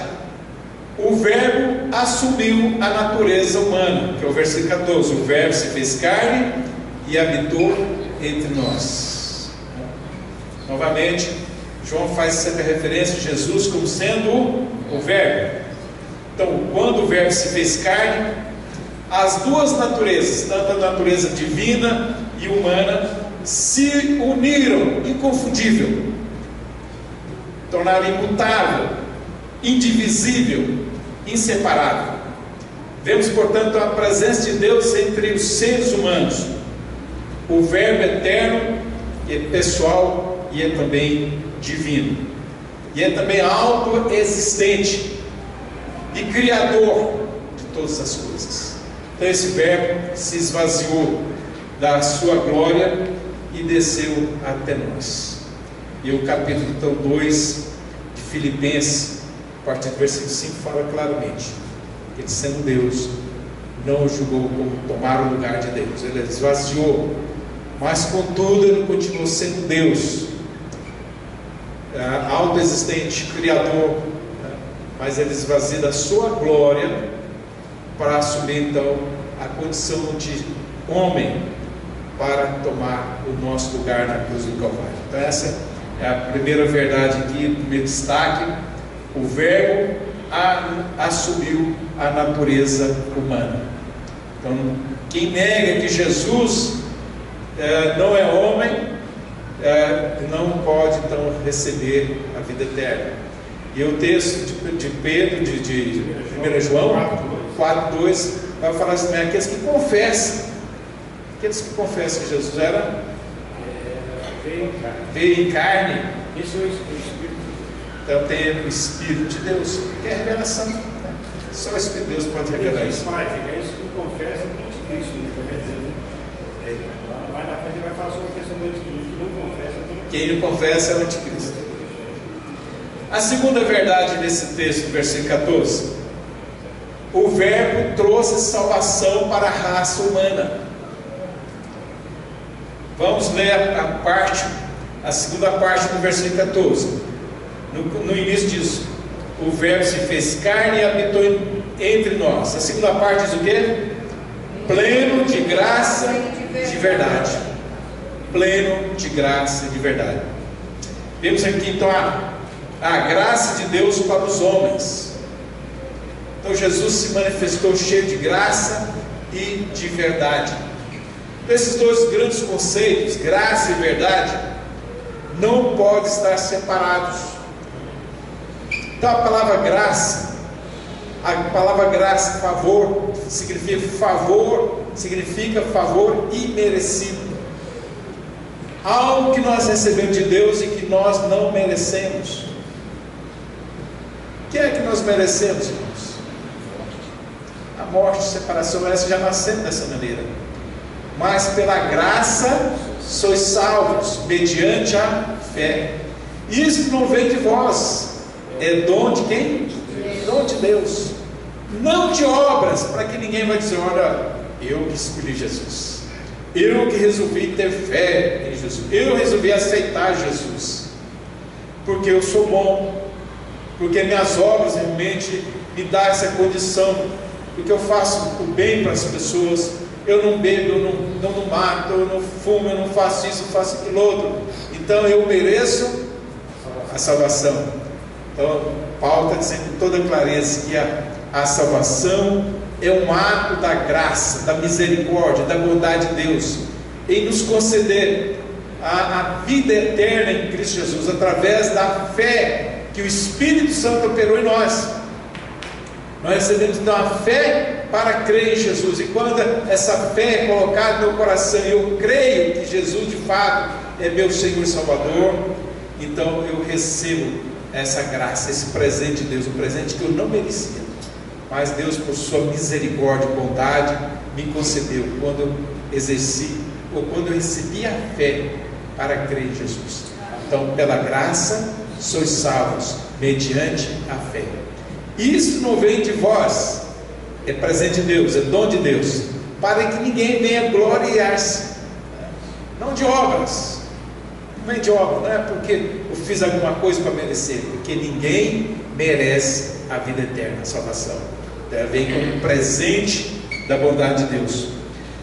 o Verbo assumiu a natureza humana, que é o versículo 14. O Verbo se fez carne e habitou entre nós. Novamente, João faz sempre referência a Jesus como sendo o Verbo. Então, quando o Verbo se fez carne, as duas naturezas, tanto a natureza divina e humana, se uniram, inconfundível, tornaram imutável, indivisível, inseparável. Vemos, portanto, a presença de Deus entre os seres humanos. O Verbo eterno é pessoal e é também divino, e é também autoexistente e criador de todas as coisas. Então esse Verbo se esvaziou da sua glória e desceu até nós. E o capítulo então 2 de Filipenses, a partir do versículo 5, fala claramente: ele, sendo Deus, não o julgou como tomar o lugar de Deus. Ele esvaziou, mas contudo ele continuou sendo Deus, autoexistente, criador, mas ele esvazia da sua glória para assumir então a condição de homem, para tomar o nosso lugar na cruz do Calvário. Então essa é a primeira verdade aqui, o primeiro destaque: o Verbo assumiu a natureza humana. Então quem nega que Jesus não é homem, não pode então receber a vida eterna. E o texto de Pedro, de 1 João 4,2, vai falar assim: aqueles que confessam que Jesus veio em carne. Esse é o Espírito. Então tem o Espírito de Deus, que é a revelação, né? Só o Espírito de Deus pode revelar isso. É isso que confessa que é Cristo, né? Lá na frente vai falar sobre a questão do Espírito, que não confessa. Quem não confessa é o anticristo. A segunda verdade desse texto, versículo 14: o Verbo trouxe salvação para a raça humana. Vamos ler a segunda parte do versículo 14. No início diz: o Verbo se fez carne e habitou entre nós. A segunda parte diz o quê? Pleno de graça e de verdade. Pleno de graça e de verdade. Vemos aqui então a graça de Deus para os homens. Então Jesus se manifestou cheio de graça e de verdade. Então, esses dois grandes conceitos, graça e verdade, não podem estar separados. Então a palavra graça, favor, significa favor imerecido. Algo que nós recebemos de Deus e que nós não merecemos. O que é que nós merecemos, irmãos? A morte, a separação, essa já nascemos dessa maneira. Mas pela graça sois salvos, mediante a fé. Isso não vem de vós, é dom de quem? Dom de Deus. Não de obras, para que ninguém vai dizer: olha, eu que escolhi Jesus, eu que resolvi ter fé em Jesus, eu resolvi aceitar Jesus, porque eu sou bom, porque minhas obras realmente me dão essa condição, porque eu faço o bem para as pessoas, eu não bebo, eu não mato, eu não fumo, eu não faço isso, eu faço aquilo outro, então eu mereço a salvação. Então Paulo está dizendo com toda clareza que a salvação é um ato da graça, da misericórdia, da bondade de Deus em nos conceder a vida eterna em Cristo Jesus, através da fé que o Espírito Santo operou em nós. Nós recebemos então a fé para crer em Jesus, e quando essa fé é colocada no meu coração e eu creio que Jesus de fato é meu Senhor e Salvador, então eu recebo essa graça, esse presente de Deus, um presente que eu não merecia, mas Deus, por sua misericórdia e bondade, me concedeu quando eu exerci, ou quando eu recebi a fé para crer em Jesus. Então, pela graça sois salvos, mediante a fé. Isso não vem de vós, é presente de Deus, é dom de Deus, para que ninguém venha gloriar-se, não de obras. Não é de obra, não é porque eu fiz alguma coisa para merecer, porque ninguém merece a vida eterna, a salvação. Então, vem como um presente da bondade de Deus.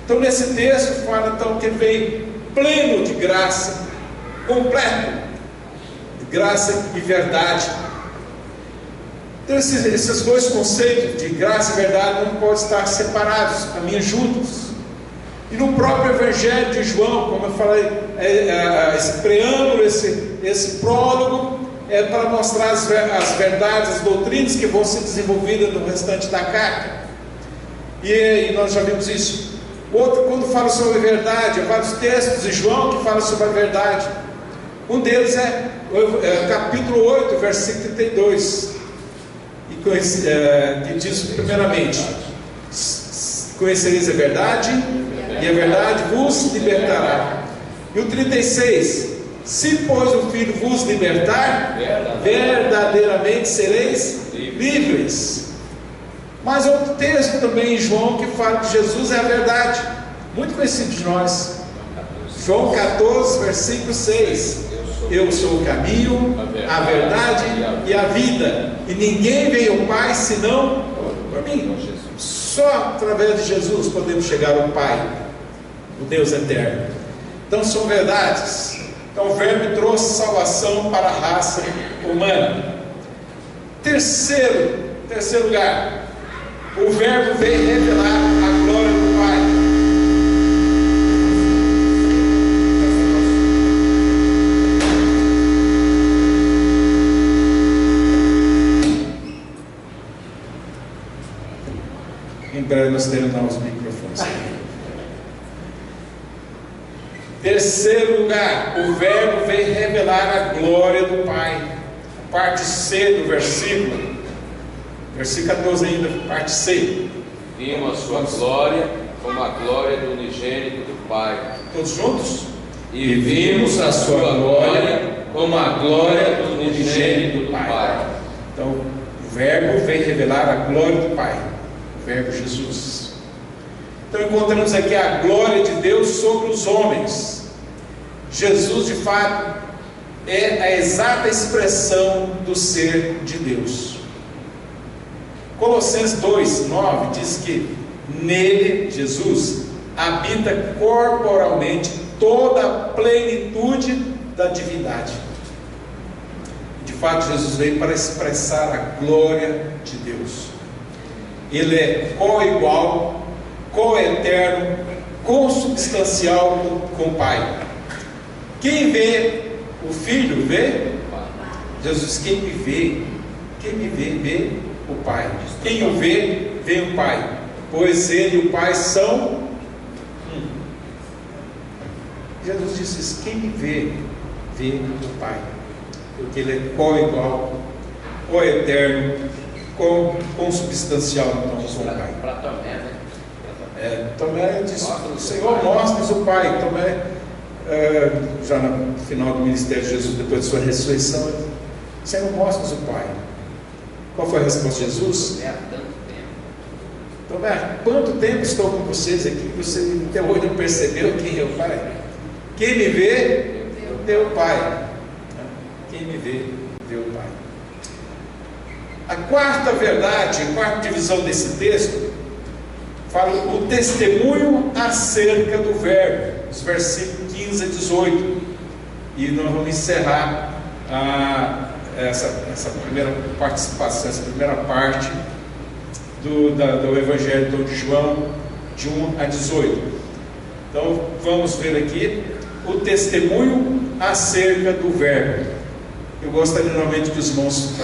Então nesse texto fala então que ele vem pleno de graça, completo de graça e verdade. Então esses dois conceitos de graça e verdade não podem estar separados, caminham juntos. E no próprio Evangelho de João, como eu falei, esse preâmbulo, esse prólogo, é para mostrar as verdades, as doutrinas que vão ser desenvolvidas no restante da carta. E nós já vimos isso. Outro, quando fala sobre a verdade, há vários textos de João que falam sobre a verdade. Um deles é capítulo 8, versículo 32, que diz primeiramente: conhecereis a verdade, e a verdade vos libertará. E o 36: se pois o Filho vos libertar, verdadeiramente sereis livres. Mas outro texto também em João que fala que Jesus é a verdade, muito conhecido de nós. João 14, versículo 6: eu sou o caminho, a verdade e a vida, e ninguém veio ao Pai senão por mim. Só através de Jesus podemos chegar ao Pai, o Deus eterno. Então são verdades. Então o Verbo trouxe salvação para a raça humana. Terceiro lugar, o Verbo veio revelar a glória do Pai. nós terminar os microfones. Terceiro lugar, o Verbo veio revelar a glória do Pai. A parte C do versículo 14 ainda, parte C. Vimos a sua glória como a glória do unigênito do Pai. Todos juntos? E vimos a sua glória como a glória do unigênito do Pai. Então, o Verbo veio revelar a glória do Pai, o Verbo Jesus. Então, encontramos aqui a glória de Deus sobre os homens. Jesus, de fato, é a exata expressão do ser de Deus. Colossenses 2:9 diz que nele, Jesus, habita corporalmente toda a plenitude da divindade. De fato, Jesus veio para expressar a glória de Deus. Ele é co-igual, co-eterno, consubstancial com o Pai. Quem vê o Filho vê Jesus. Quem me vê, vê o Pai. Quem o vê, vê o Pai, pois ele e o Pai são um. Jesus disse isso: quem me vê, vê o Pai, porque ele é co-igual, co-eterno, consubstancial então com o Pai. Para Tomé, né? Tomé disse: Senhor, mostra-nos o Pai. Tomé, já no final do ministério de Jesus, depois de sua ressurreição, ele disse: Senhor, mostra-nos o Pai. Qual foi a resposta de Jesus? É há tanto tempo. Tomé, quanto tempo estou com vocês aqui, você até hoje não percebeu quem é o Pai? Quem me vê, vê o Pai. Quem me vê, vê o Pai. A quarta verdade, a quarta divisão desse texto, fala o testemunho acerca do Verbo, os versículos 15 a 18. E nós vamos encerrar essa primeira participação, essa primeira parte do Evangelho de João, de 1 a 18. Então vamos ver aqui o testemunho acerca do Verbo. Eu gostaria novamente que os irmãos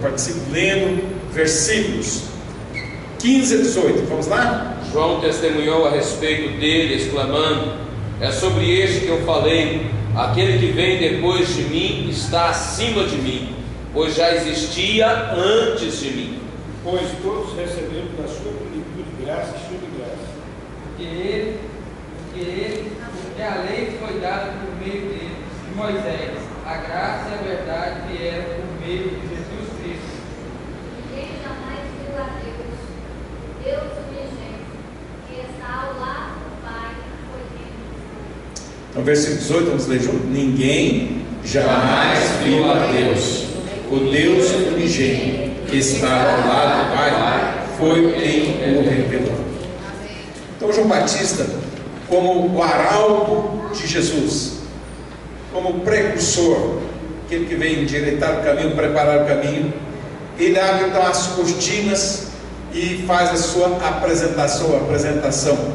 participem lendo versículos 15 a 18. Vamos lá? João testemunhou a respeito dele, exclamando: é sobre este que eu falei, aquele que vem depois de mim está acima de mim, pois já existia antes de mim. Pois todos recebemos da sua plenitude graça sobre graça. Porque a lei foi dada por meio de Moisés, a graça e a verdade vieram por meio de Jesus Cristo. Ninguém jamais viu a Deus. Deus unigênito, que está ao lado do Pai, foi quem. Então, versículo 18, vamos ler junto. Ninguém jamais viu a Deus. O Deus unigênito, que está ao lado do Pai, foi quem o revelou. Então, João Batista, como o arauto de Jesus, como o precursor, aquele que vem endireitar o caminho, preparar o caminho, ele abre então as cortinas e faz a sua apresentação.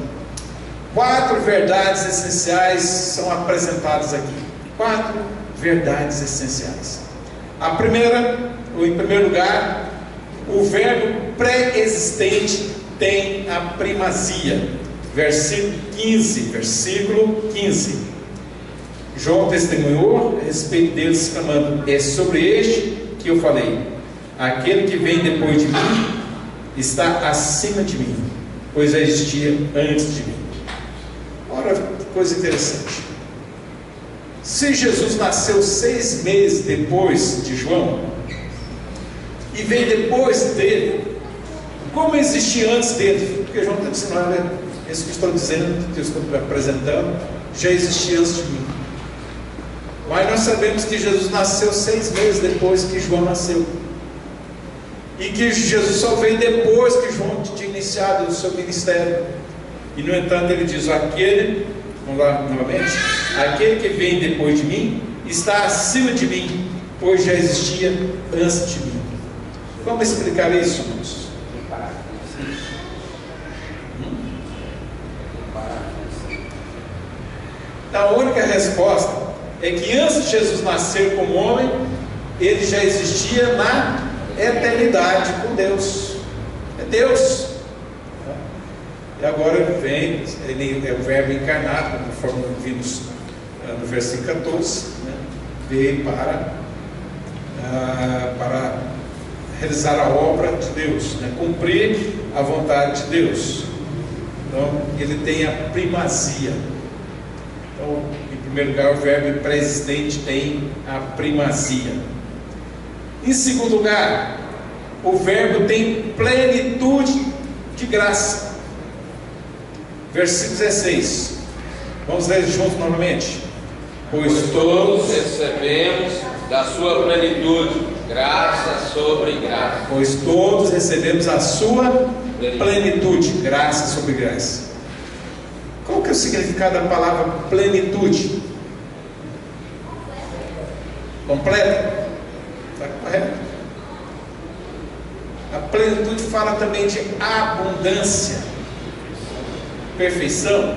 4 verdades essenciais são apresentadas aqui. 4 verdades essenciais. A primeira, ou em primeiro lugar, o verbo pré-existente tem a primazia. Versículo 15. João testemunhou a respeito deles, exclamando: é sobre este que eu falei, aquele que vem depois de mim está acima de mim, pois já existia antes de mim. Ora, coisa interessante. Se Jesus nasceu 6 meses depois de João e veio depois dele, como existia antes dele? Porque João está dizendo: olha, isso que estou dizendo, que eu estou apresentando, já existia antes de mim. Mas nós sabemos que Jesus nasceu 6 meses depois que João nasceu, e que Jesus só veio depois que João tinha iniciado o seu ministério. E no entanto ele diz: aquele, vamos lá novamente, aquele que vem depois de mim está acima de mim, pois já existia antes de mim. Vamos explicar isso, irmãos? A única resposta é que antes de Jesus nascer como homem, ele já existia na eternidade com Deus. É Deus. E agora vem, ele é o verbo encarnado, conforme vimos no versículo 14, né? Veio para realizar a obra de Deus, né? Cumprir a vontade de Deus. Então, ele tem a primazia. Então, em primeiro lugar, o verbo presidente tem a primazia. Em segundo lugar, o verbo tem plenitude de graça. Versículo 16. Vamos ler juntos novamente. Pois todos recebemos da sua plenitude, graça sobre graça. Pois todos recebemos a sua plenitude, graça sobre graça. Qual que é o significado da palavra plenitude? Completa? Está correto? A plenitude fala também de abundância, perfeição,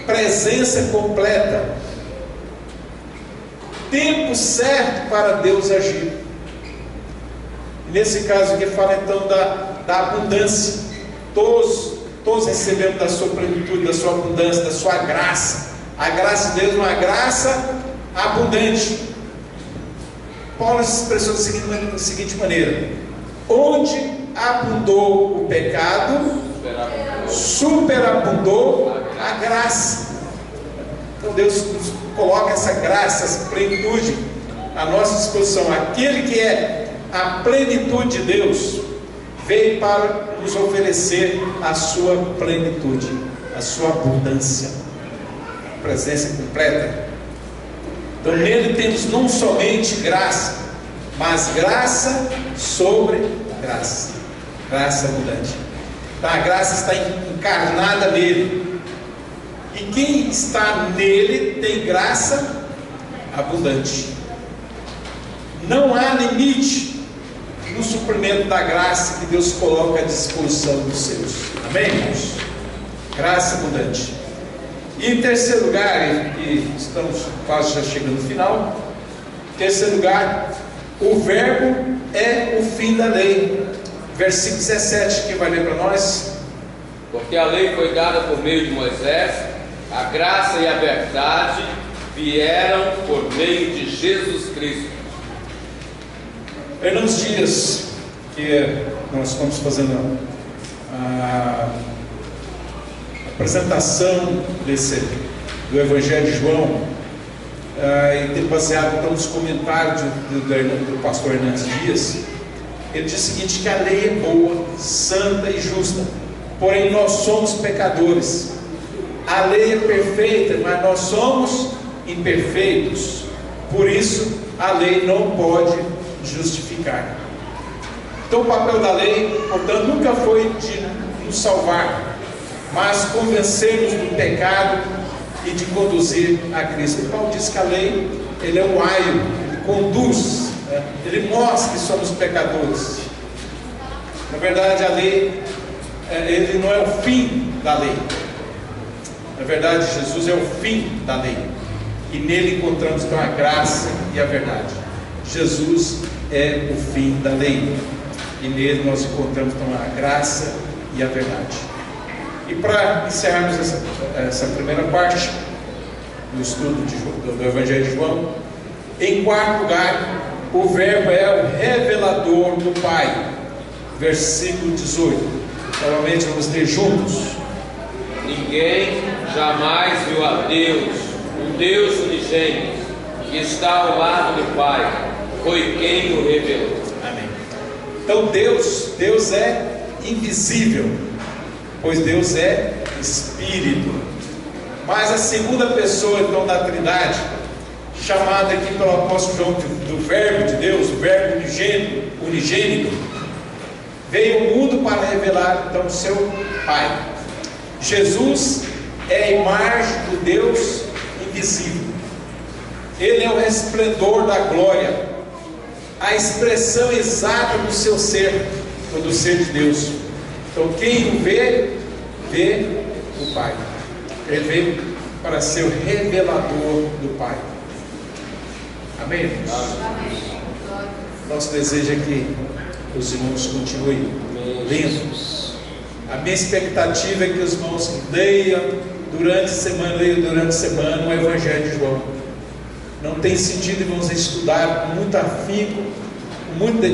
presença completa, tempo certo para Deus agir. E nesse caso aqui fala então da abundância. Todos recebemos da sua plenitude, da sua abundância, da sua graça. A graça de Deus é uma graça abundante. Paulo se expressou da seguinte maneira: onde abundou o pecado, superabundou a graça. Então Deus nos coloca essa graça, essa plenitude à nossa disposição. Aquele que é a plenitude de Deus veio para nos oferecer a sua plenitude, a sua abundância, presença completa. Então nele temos não somente graça, mas graça sobre graça, graça abundante. Então a graça está encarnada nele, e quem está nele tem graça abundante. Não há limite no suprimento da graça que Deus coloca à disposição dos seus. Amém, irmãos? Graça abundante. E em terceiro lugar, e estamos quase já chegando no final, em terceiro lugar, o verbo é o fim da lei. Versículo 17, quem vai ler para nós? Porque a lei foi dada por meio de Moisés, a graça e a verdade vieram por meio de Jesus Cristo. Nos dias que nós estamos fazendo a apresentação do Evangelho de João, e baseado então, nos comentários do pastor Hernandes Dias, ele diz o seguinte: que a lei é boa, santa e justa, porém nós somos pecadores. A lei é perfeita, mas nós somos imperfeitos. Por isso a lei não pode justificar. Então o papel da lei, portanto, nunca foi de nos salvar, mas convencer-nos do pecado e de conduzir a Cristo. E Paulo diz que a lei, ele é um aio, ele conduz, né? Ele mostra que somos pecadores. Na verdade, a lei, ele não é o fim da lei. Na verdade, Jesus é o fim da lei, e nele encontramos então a graça e a verdade. Jesus é o fim da lei, e nele nós encontramos então a graça e a verdade. E para encerrarmos essa primeira parte do estudo do Evangelho de João, em quarto lugar, o verbo é o revelador do Pai. Versículo 18. Novamente vamos ler juntos. Ninguém jamais viu a Deus, o Deus unigênito, que está ao lado do Pai, foi quem o revelou. Amém. Então Deus é invisível, pois Deus é Espírito. Mas a segunda pessoa então da Trindade, chamada aqui pelo apóstolo João do Verbo de Deus, o Verbo unigênito, veio ao mundo para revelar então o seu Pai. Jesus é a imagem do Deus invisível. Ele é o resplendor da glória, a expressão exata do seu ser, ou do ser de Deus. Então quem o vê, vê o Pai. Ele veio para ser o revelador do Pai. Amém, irmãos? Amém. Nosso desejo é que os irmãos continuem lendo A minha expectativa é que os irmãos leiam durante a semana o Evangelho de João. Não tem sentido, irmãos, estudar com muito afinco, com muito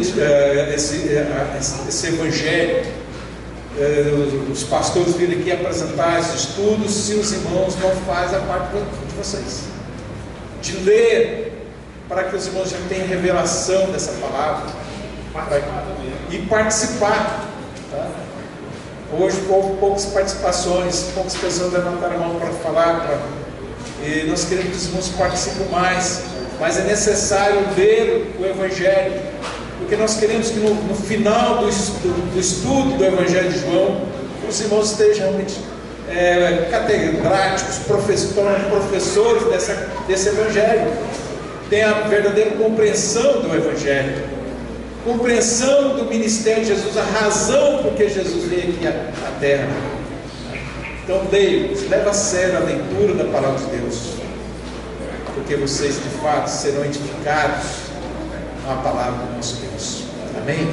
esse Evangelho. Os pastores virem aqui apresentar esses estudos se os irmãos não fazem a parte de vocês, de ler, para que os irmãos já tenham revelação dessa palavra e participar, tá? Hoje houve poucas participações, poucas pessoas levantaram a mão para falar, e nós queremos que os irmãos participem mais, mas é necessário ler o Evangelho, porque nós queremos que no final do estudo do Evangelho de João, os irmãos estejam realmente catedráticos, professores desse Evangelho, tenham a verdadeira compreensão do Evangelho, compreensão do ministério de Jesus, a razão por que Jesus veio aqui à terra. Então, leva a sério a leitura da palavra de Deus, porque vocês de fato serão edificados com a palavra do nosso Deus. Amém?